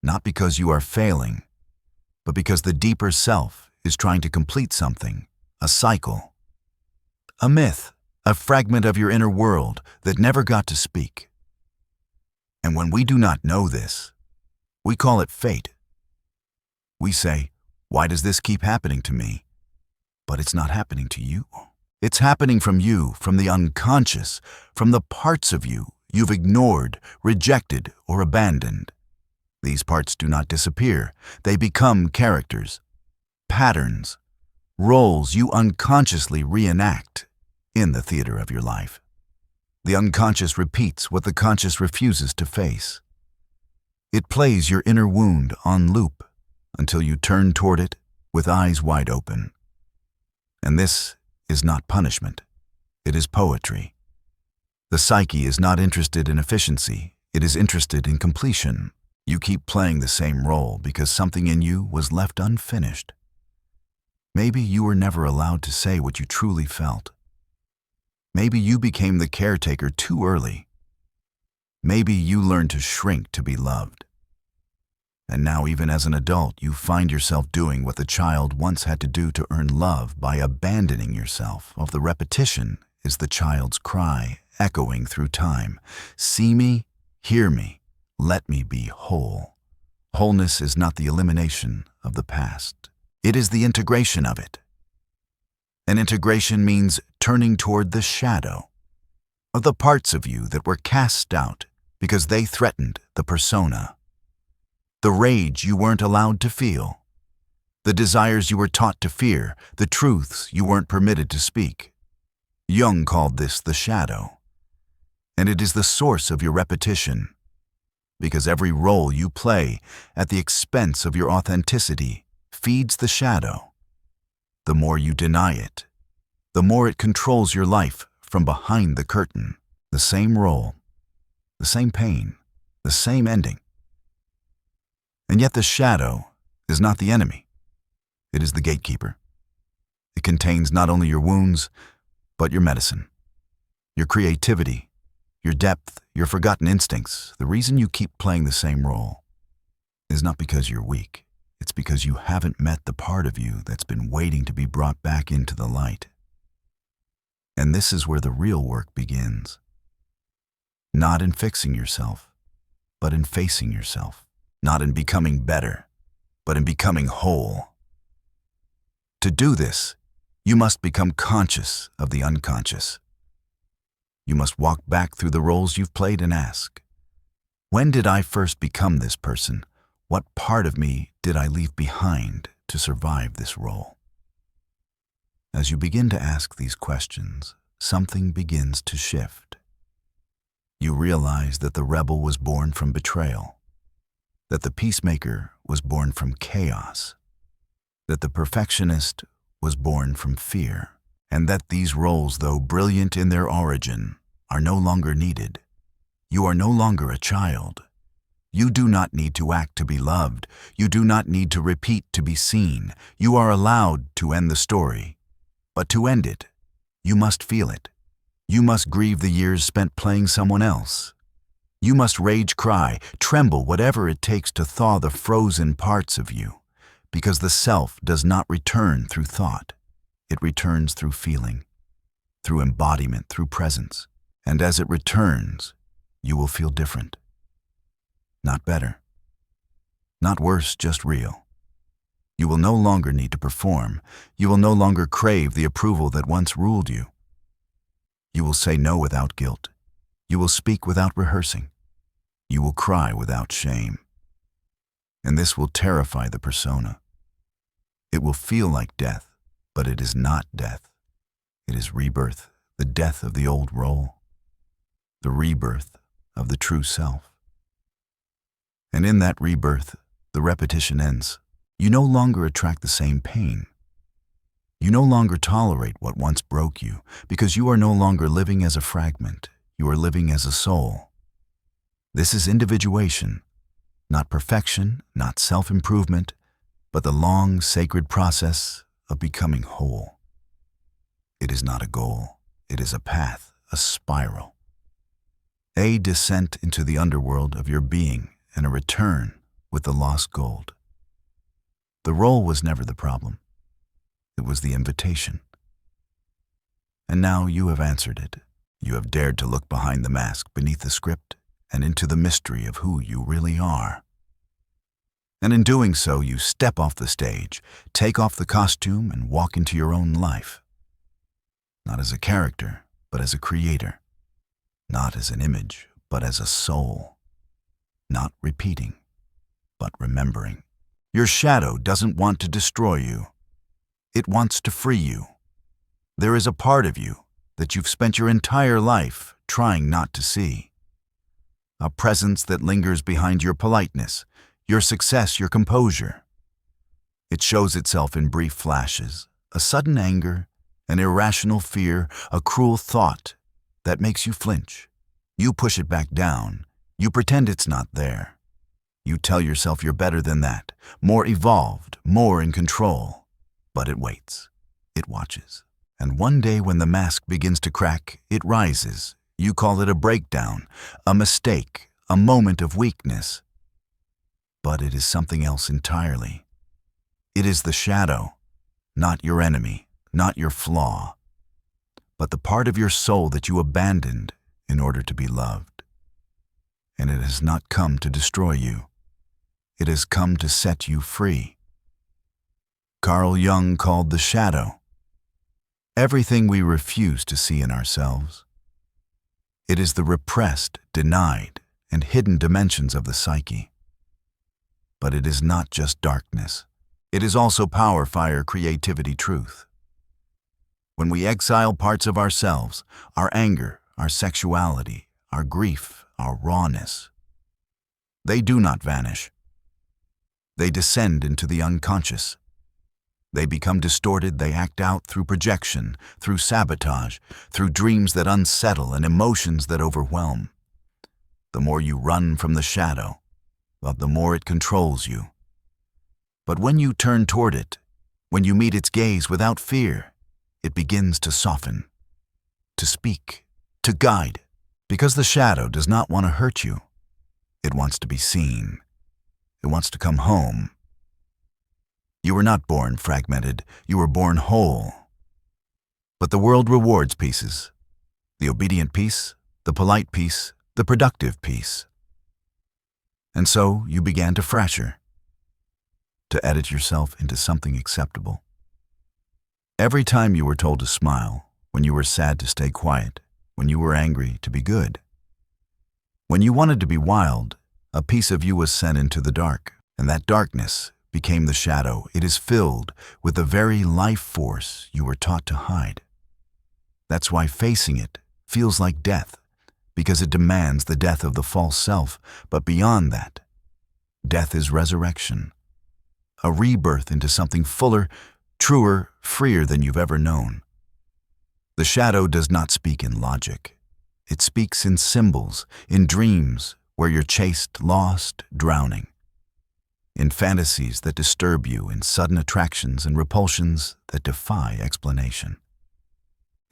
not because you are failing, but because the deeper self is trying to complete something, a cycle, a myth, a fragment of your inner world that never got to speak. And when we do not know this, we call it fate. We say, why does this keep happening to me? But it's not happening to you. It's happening from you, from the unconscious, from the parts of you you've ignored, rejected, or abandoned. These parts do not disappear. They become characters, patterns, roles you unconsciously reenact in the theater of your life. The unconscious repeats what the conscious refuses to face. It plays your inner wound on loop until you turn toward it with eyes wide open. And this is not punishment. It is poetry. The psyche is not interested in efficiency. It is interested in completion. You keep playing the same role because something in you was left unfinished. Maybe you were never allowed to say what you truly felt. Maybe you became the caretaker too early. Maybe you learned to shrink to be loved. And now, even as an adult, you find yourself doing what the child once had to do to earn love by abandoning yourself. Of the repetition is the child's cry, echoing through time. See me, hear me, let me be whole. Wholeness is not the elimination of the past. It is the integration of it. And integration means turning toward the shadow of the parts of you that were cast out because they threatened the persona. The rage you weren't allowed to feel, the desires you were taught to fear, the truths you weren't permitted to speak. Jung called this the shadow, and it is the source of your repetition, because every role you play at the expense of your authenticity feeds the shadow. The more you deny it, the more it controls your life from behind the curtain. The same role, the same pain, the same ending. And yet the shadow is not the enemy. It is the gatekeeper. It contains not only your wounds, but your medicine, your creativity, your depth, your forgotten instincts. The reason you keep playing the same role is not because you're weak. It's because you haven't met the part of you that's been waiting to be brought back into the light. And this is where the real work begins. Not in fixing yourself, but in facing yourself. Not in becoming better, but in becoming whole. To do this, you must become conscious of the unconscious. You must walk back through the roles you've played and ask, when did I first become this person? What part of me did I leave behind to survive this role? As you begin to ask these questions, something begins to shift. You realize that the rebel was born from betrayal, that the peacemaker was born from chaos, that the perfectionist was born from fear, and that these roles, though brilliant in their origin, are no longer needed. You are no longer a child. You do not need to act to be loved. You do not need to repeat to be seen. You are allowed to end the story. But to end it, you must feel it. You must grieve the years spent playing someone else. You must rage, cry, tremble, whatever it takes to thaw the frozen parts of you, because the self does not return through thought. It returns through feeling, through embodiment, through presence. And as it returns, you will feel different. Not better. Not worse, just real. You will no longer need to perform. You will no longer crave the approval that once ruled you. You will say no without guilt. You will speak without rehearsing. You will cry without shame. And this will terrify the persona. It will feel like death, but it is not death. It is rebirth, the death of the old role, the rebirth of the true self. And in that rebirth, the repetition ends. You no longer attract the same pain. You no longer tolerate what once broke you, because you are no longer living as a fragment. You are living as a soul. This is individuation, not perfection, not self-improvement, but the long, sacred process of becoming whole. It is not a goal. It is a path, a spiral. A descent into the underworld of your being and a return with the lost gold. The role was never the problem. It was the invitation. And now you have answered it. You have dared to look behind the mask, beneath the script, and into the mystery of who you really are. And in doing so, you step off the stage, take off the costume, and walk into your own life. Not as a character, but as a creator. Not as an image, but as a soul. Not repeating, but remembering. Your shadow doesn't want to destroy you. It wants to free you. There is a part of you that you've spent your entire life trying not to see. A presence that lingers behind your politeness, your success, your composure. It shows itself in brief flashes, a sudden anger, an irrational fear, a cruel thought that makes you flinch. You push it back down. You pretend it's not there. You tell yourself you're better than that, more evolved, more in control. But it waits. It watches. And one day when the mask begins to crack, it rises. You call it a breakdown, a mistake, a moment of weakness. But it is something else entirely. It is the shadow, not your enemy, not your flaw, but the part of your soul that you abandoned in order to be loved. And it has not come to destroy you. It has come to set you free. Carl Jung called the shadow everything we refuse to see in ourselves. It is the repressed, denied, and hidden dimensions of the psyche. But it is not just darkness. It is also power, fire, creativity, truth. When we exile parts of ourselves, our anger, our sexuality, our grief, our rawness, they do not vanish. They descend into the unconscious. They become distorted, they act out through projection, through sabotage, through dreams that unsettle and emotions that overwhelm. The more you run from the shadow, the more it controls you. But when you turn toward it, when you meet its gaze without fear, it begins to soften. to speak, to guide, because the shadow does not want to hurt you. It wants to be seen. It wants to come home. You were not born fragmented. You were born whole. But the world rewards pieces. The obedient piece, the polite piece, the productive piece. And so you began to fracture, to edit yourself into something acceptable. Every time you were told to smile, when you were sad to stay quiet, when you were angry to be good. When you wanted to be wild, a piece of you was sent into the dark, and that darkness became the shadow. It is filled with the very life force you were taught to hide. That's why facing it feels like death, because it demands the death of the false self. But beyond that, death is resurrection, a rebirth into something fuller, truer, freer than you've ever known. The shadow does not speak in logic. It speaks in symbols, in dreams where you're chased, lost, drowning, in fantasies that disturb you, in sudden attractions and repulsions that defy explanation.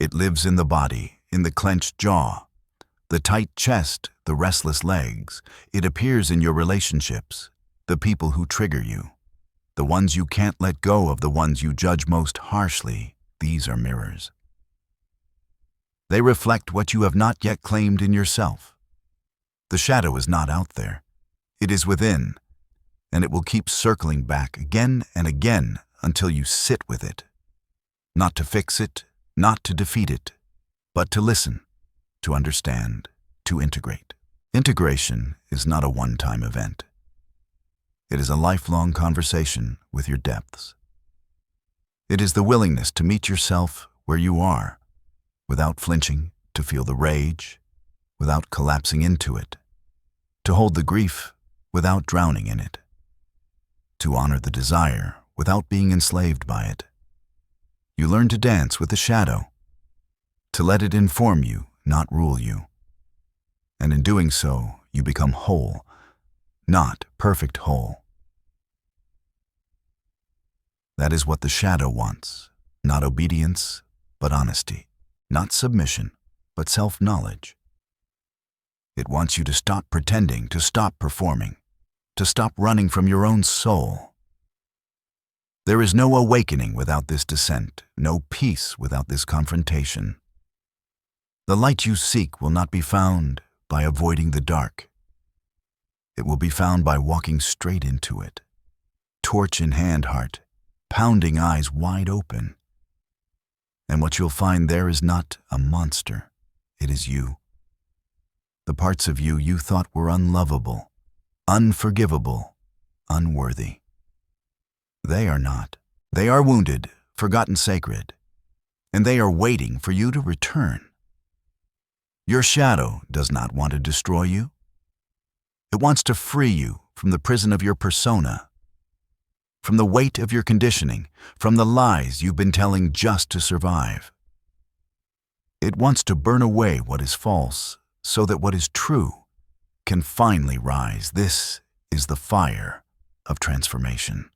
It lives in the body, in the clenched jaw, the tight chest, the restless legs. It appears in your relationships, the people who trigger you, the ones you can't let go of, the ones you judge most harshly. These are mirrors. They reflect what you have not yet claimed in yourself. The shadow is not out there. It is within, and it will keep circling back again and again until you sit with it. Not to fix it, not to defeat it, but to listen, to understand, to integrate. Integration is not a one-time event. It is a lifelong conversation with your depths. It is the willingness to meet yourself where you are, without flinching, to feel the rage, without collapsing into it, to hold the grief without drowning in it, to honor the desire without being enslaved by it. You learn to dance with the shadow, to let it inform you, not rule you. And in doing so, you become whole, not perfect whole. That is what the shadow wants, not obedience, but honesty. Not submission, but self-knowledge. It wants you to stop pretending, to stop performing, to stop running from your own soul. There is no awakening without this descent, no peace without this confrontation. The light you seek will not be found by avoiding the dark. It will be found by walking straight into it, torch in hand, heart, pounding, eyes wide open. And what you'll find there is not a monster. It is you. The parts of you you thought were unlovable, unforgivable, unworthy. They are not. They are wounded, forgotten sacred, and they are waiting for you to return. Your shadow does not want to destroy you. It wants to free you from the prison of your persona, from the weight of your conditioning, from the lies you've been telling just to survive. It wants to burn away what is false so that what is true can finally rise. This is the fire of transformation.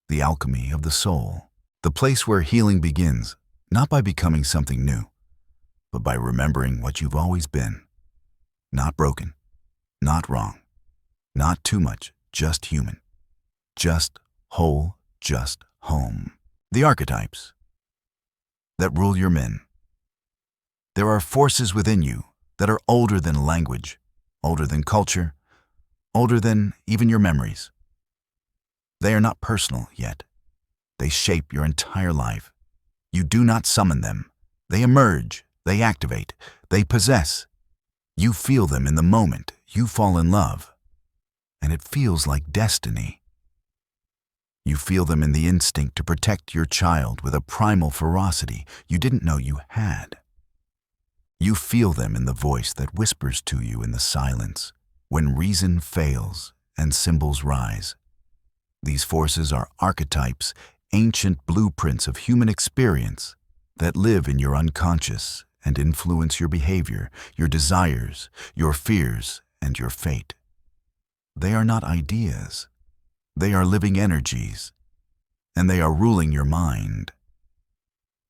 The alchemy of the soul, the place where healing begins, not by becoming something new, but by remembering what you've always been. Not broken, not wrong, not too much, just human. Just whole, just home. The archetypes that rule your men. There are forces within you that are older than language, older than culture, older than even your memories. They are not personal yet. They shape your entire life. You do not summon them. They emerge, they activate, they possess. You feel them in the moment you fall in love, and it feels like destiny. You feel them in the instinct to protect your child with a primal ferocity you didn't know you had. You feel them in the voice that whispers to you in the silence when reason fails and symbols rise. These forces are archetypes, ancient blueprints of human experience that live in your unconscious and influence your behavior, your desires, your fears, and your fate. They are not ideas. They are living energies, and they are ruling your mind.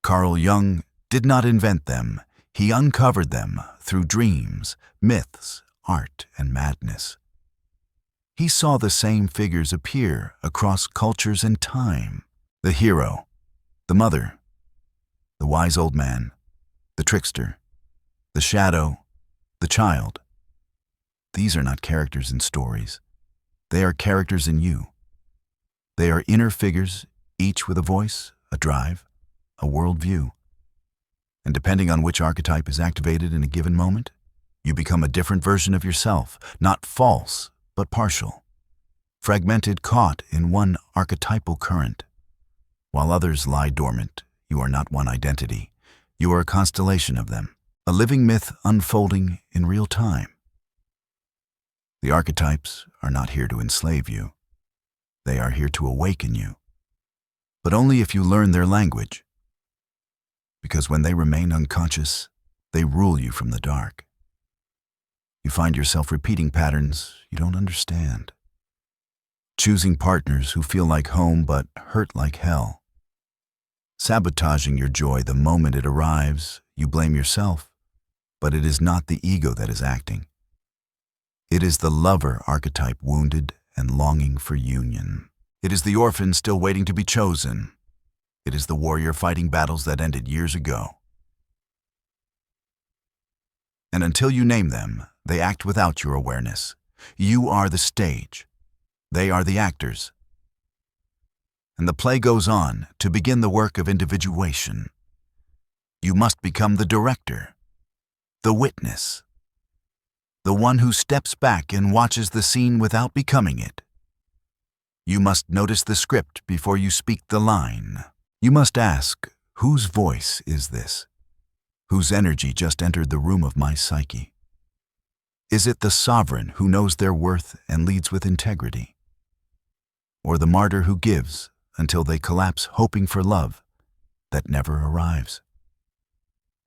Carl Jung did not invent them. He uncovered them through dreams, myths, art, and madness. He saw the same figures appear across cultures and time. The hero, the mother, the wise old man, the trickster, the shadow, the child. These are not characters in stories. They are characters in you. They are inner figures, each with a voice, a drive, a worldview. And depending on which archetype is activated in a given moment, you become a different version of yourself, not false, but partial, fragmented, caught in one archetypal current. While others lie dormant, you are not one identity. You are a constellation of them, a living myth unfolding in real time. The archetypes are not here to enslave you. They are here to awaken you. But only if you learn their language. Because when they remain unconscious, they rule you from the dark. You find yourself repeating patterns you don't understand. Choosing partners who feel like home but hurt like hell. Sabotaging your joy the moment it arrives, you blame yourself, but it is not the ego that is acting. It is the lover archetype wounded and longing for union. It is the orphan still waiting to be chosen. It is the warrior fighting battles that ended years ago. And until you name them, they act without your awareness. You are the stage. They are the actors. And the play goes on to begin the work of individuation. You must become the director, the witness, the one who steps back and watches the scene without becoming it. You must notice the script before you speak the line. You must ask, whose voice is this? Whose energy just entered the room of my psyche? Is it the sovereign who knows their worth and leads with integrity? Or the martyr who gives until they collapse hoping for love that never arrives?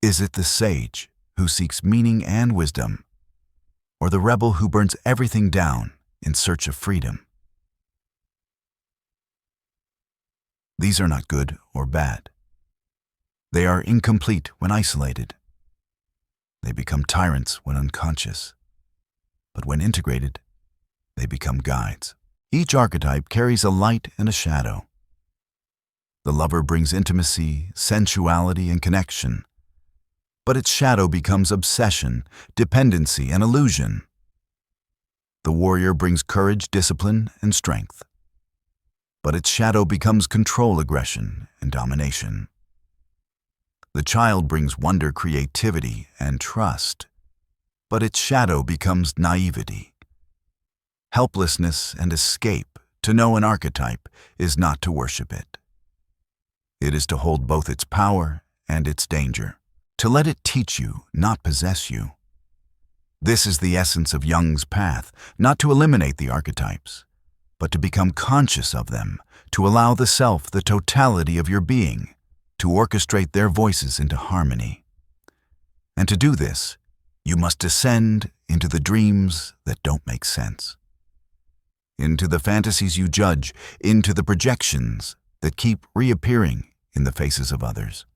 Is it the sage who seeks meaning and wisdom? Or the rebel who burns everything down in search of freedom? These are not good or bad. They are incomplete when isolated. They become tyrants when unconscious. But when integrated, they become guides. Each archetype carries a light and a shadow. The lover brings intimacy, sensuality, and connection. But its shadow becomes obsession, dependency, and illusion. The warrior brings courage, discipline, and strength. But its shadow becomes control, aggression, and domination. The child brings wonder, creativity, and trust. But its shadow becomes naivety. Helplessness and escape. To know an archetype is not to worship it. It is to hold both its power and its danger. To let it teach you, not possess you. This is the essence of Jung's path, not to eliminate the archetypes, but to become conscious of them, to allow the self, the totality of your being, to orchestrate their voices into harmony. And to do this, you must descend into the dreams that don't make sense, into the fantasies you judge, into the projections that keep reappearing in the faces of others.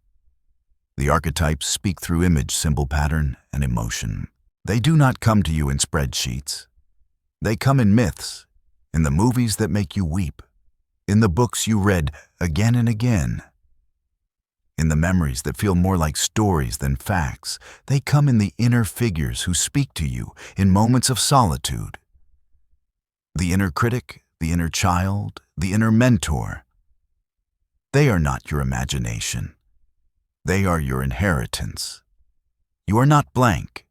The archetypes speak through image, symbol, pattern, and emotion. They do not come to you in spreadsheets. They come in myths, in the movies that make you weep, in the books you read again and again, in the memories that feel more like stories than facts. They come in the inner figures who speak to you in moments of solitude. The inner critic, the inner child, the inner mentor. They are not your imagination. They are your inheritance. You are not blank.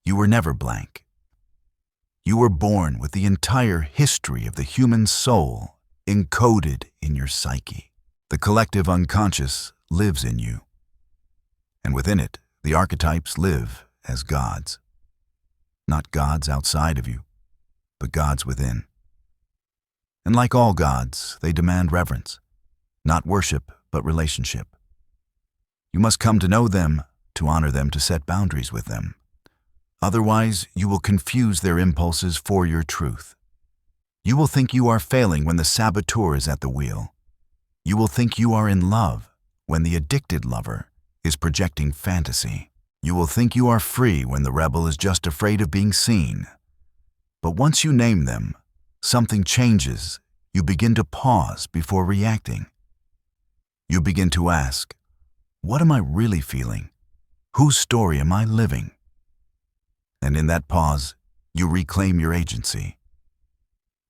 You were never blank. You were born with the entire history of the human soul encoded in your psyche. The collective unconscious lives in you. And within it, the archetypes live as gods. Not gods outside of you, but gods within. And like all gods, they demand reverence. Not worship, but relationship. You must come to know them, to honor them, to set boundaries with them. Otherwise, you will confuse their impulses for your truth. You will think you are failing when the saboteur is at the wheel. You will think you are in love when the addicted lover is projecting fantasy. You will think you are free when the rebel is just afraid of being seen. But once you name them, something changes. You begin to pause before reacting. You begin to ask, what am I really feeling? Whose story am I living? And in that pause, you reclaim your agency.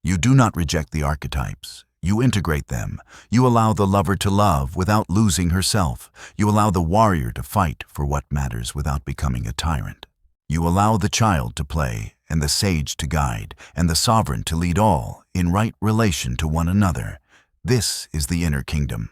You do not reject the archetypes. You integrate them. You allow the lover to love without losing herself. You allow the warrior to fight for what matters without becoming a tyrant. You allow the child to play, and the sage to guide, and the sovereign to lead, all in right relation to one another. This is the inner kingdom.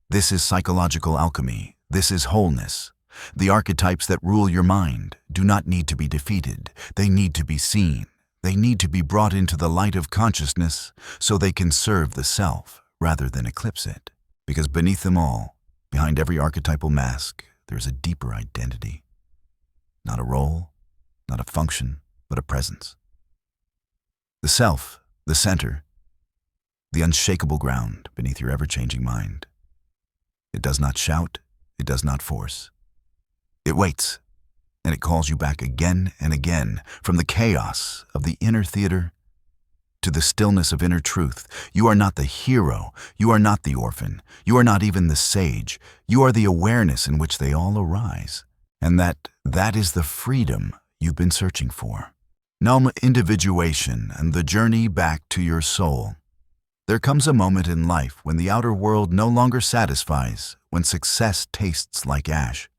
This is psychological alchemy. This is wholeness. The archetypes that rule your mind do not need to be defeated. They need to be seen. They need to be brought into the light of consciousness so they can serve the self rather than eclipse it. Because beneath them all, behind every archetypal mask, there's a deeper identity. Not a role, not a function, but a presence. The self, the center, the unshakable ground beneath your ever-changing mind. It does not shout, it does not force. It waits, and it calls you back again and again from the chaos of the inner theater to the stillness of inner truth. You are not the hero, you are not the orphan, you are not even the sage. You are the awareness in which they all arise, and that is the freedom you've been searching for. Individuation and the journey back to your soul. There comes a moment in life when the outer world no longer satisfies, when success tastes like ash,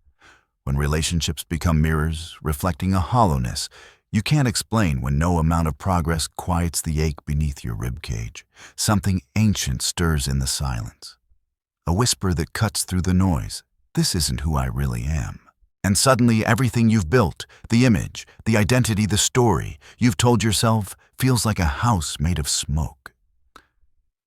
when relationships become mirrors reflecting a hollowness you can't explain, when no amount of progress quiets the ache beneath your ribcage. Something ancient stirs in the silence, a whisper that cuts through the noise. This isn't who I really am. And suddenly everything you've built, the image, the identity, the story you've told yourself, feels like a house made of smoke.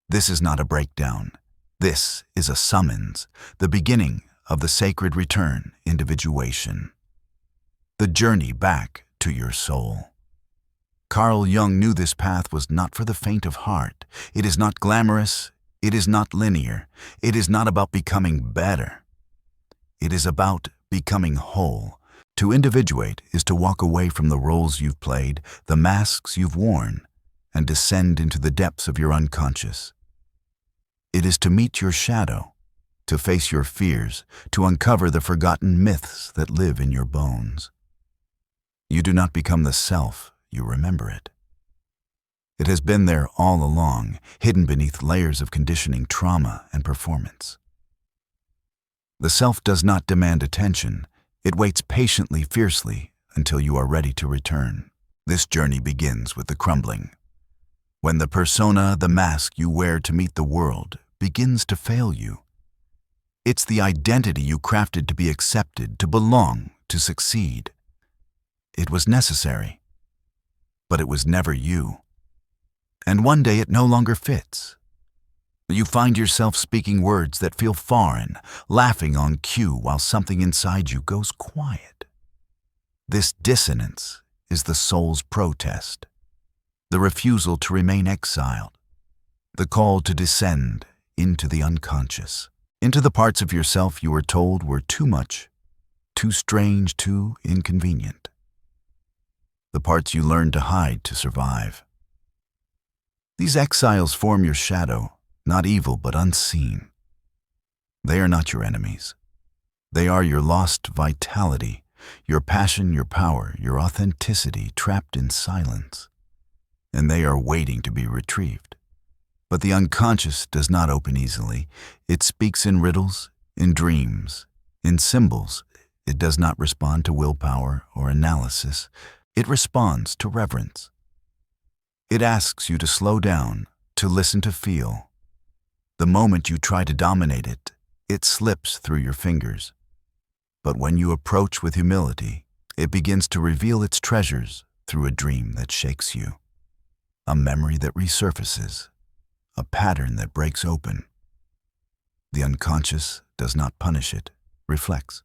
This is not a breakdown. This is a summons, the beginning of the sacred return, individuation. The journey back to your soul. Carl Jung knew this path was not for the faint of heart. It is not glamorous. It is not linear. It is not about becoming better. It is about becoming whole. To individuate is to walk away from the roles you've played, the masks you've worn, and descend into the depths of your unconscious. It is to meet your shadow, to face your fears, to uncover the forgotten myths that live in your bones. You do not become the self, you remember it. It has been there all along, hidden beneath layers of conditioning, trauma, and performance. The self does not demand attention. It waits patiently, fiercely, until you are ready to return. This journey begins with the crumbling. When the persona, the mask you wear to meet the world, begins to fail you. It's the identity you crafted to be accepted, to belong, to succeed. It was necessary, but it was never you. And one day it no longer fits. You find yourself speaking words that feel foreign, laughing on cue while something inside you goes quiet. This dissonance is the soul's protest, the refusal to remain exiled, the call to descend into the unconscious, into the parts of yourself you were told were too much, too strange, too inconvenient. The parts you learned to hide to survive. These exiles form your shadow, not evil but unseen. They are not your enemies. They are your lost vitality, your passion, your power, your authenticity trapped in silence. And they are waiting to be retrieved. But the unconscious does not open easily. It speaks in riddles, in dreams, in symbols. It does not respond to willpower or analysis. It responds to reverence. It asks you to slow down, to listen, to feel. The moment you try to dominate it, it slips through your fingers. But when you approach with humility, it begins to reveal its treasures through a dream that shakes you, a memory that resurfaces, a pattern that breaks open. The unconscious does not punish it, reflects.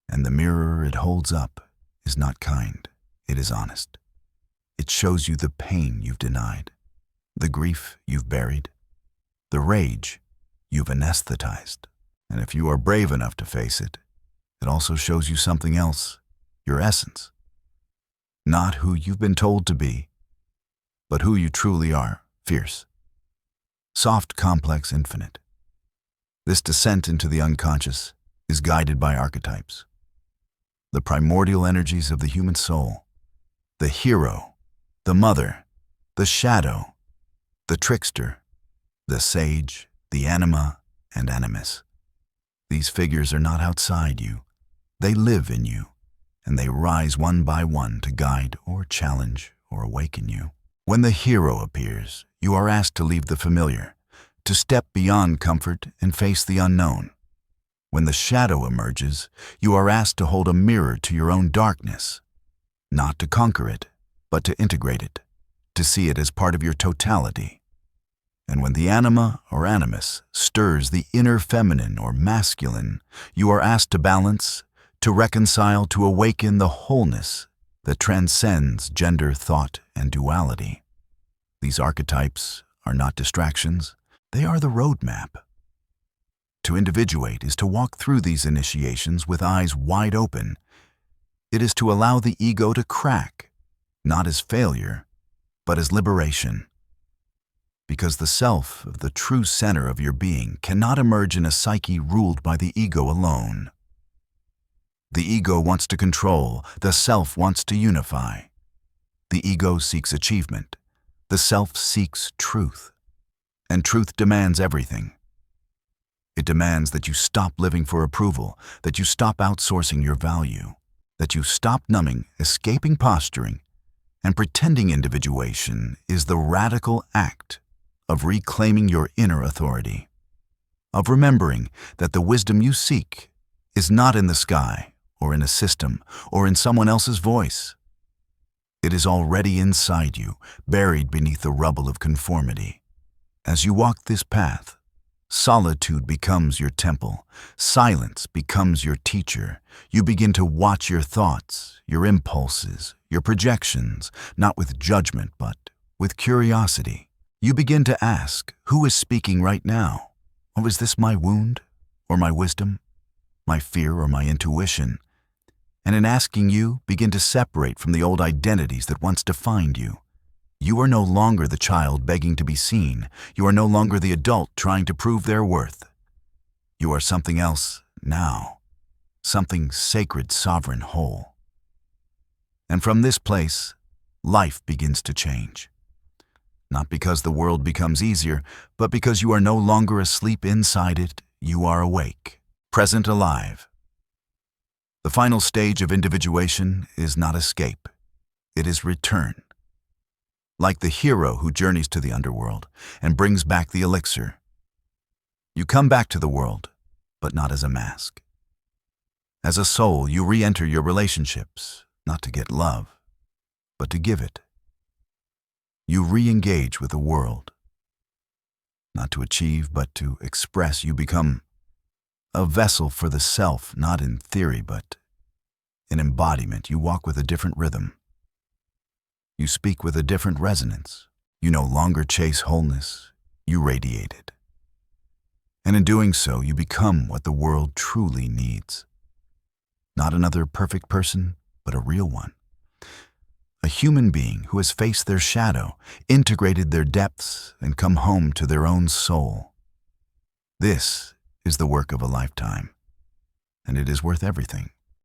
And the mirror it holds up is not kind, it is honest. It shows you the pain you've denied, the grief you've buried, the rage you've anesthetized. And if you are brave enough to face it, It also shows you something else, your essence. Not who you've been told to be, but who you truly are, fierce, soft, complex, infinite. This descent into the unconscious is guided by archetypes, the primordial energies of the human soul, the hero, the mother, the shadow, the trickster, the sage, the anima, and animus. These figures are not outside you. They live in you, and they rise one by one to guide or challenge or awaken you. When the hero appears, you are asked to leave the familiar, to step beyond comfort and face the unknown. When the shadow emerges, you are asked to hold a mirror to your own darkness, not to conquer it, but to integrate it, to see it as part of your totality. And when the anima or animus stirs the inner feminine or masculine, you are asked to balance, to reconcile, to awaken the wholeness that transcends gender, thought, and duality. These archetypes are not distractions, they are the roadmap. To individuate is to walk through these initiations with eyes wide open. It is to allow the ego to crack, not as failure, but as liberation. Because the self, the true center of your being, cannot emerge in a psyche ruled by the ego alone. The ego wants to control, the self wants to unify. The ego seeks achievement, the self seeks truth. And truth demands everything. It demands that you stop living for approval, that you stop outsourcing your value, that you stop numbing, escaping posturing, and pretending individuation is the radical act of reclaiming your inner authority, of remembering that the wisdom you seek is not in the sky or in a system or in someone else's voice. It is already inside you, buried beneath the rubble of conformity. As you walk this path, solitude becomes your temple, silence becomes your teacher. You begin to watch your thoughts, your impulses, your projections, not with judgment, but with curiosity. You begin to ask, who is speaking right now? Oh, is this my wound or my wisdom, my fear or my intuition? And in asking, you begin to separate from the old identities that once defined you. You are no longer the child begging to be seen. You are no longer the adult trying to prove their worth. You are something else now, something sacred, sovereign, whole. And from this place, life begins to change. Not because the world becomes easier, but because you are no longer asleep inside it, you are awake, present, alive. The final stage of individuation is not escape, it is return. Like the hero who journeys to the underworld and brings back the elixir. You come back to the world, but not as a mask. As a soul, you re-enter your relationships, not to get love, but to give it. You re-engage with the world, not to achieve, but to express. You become a vessel for the self, not in theory, but in embodiment. You walk with a different rhythm. You speak with a different resonance. You no longer chase wholeness, you radiate it. And in doing so, you become what the world truly needs. Not another perfect person, but a real one. A human being who has faced their shadow, integrated their depths, and come home to their own soul. This is the work of a lifetime, and it is worth everything.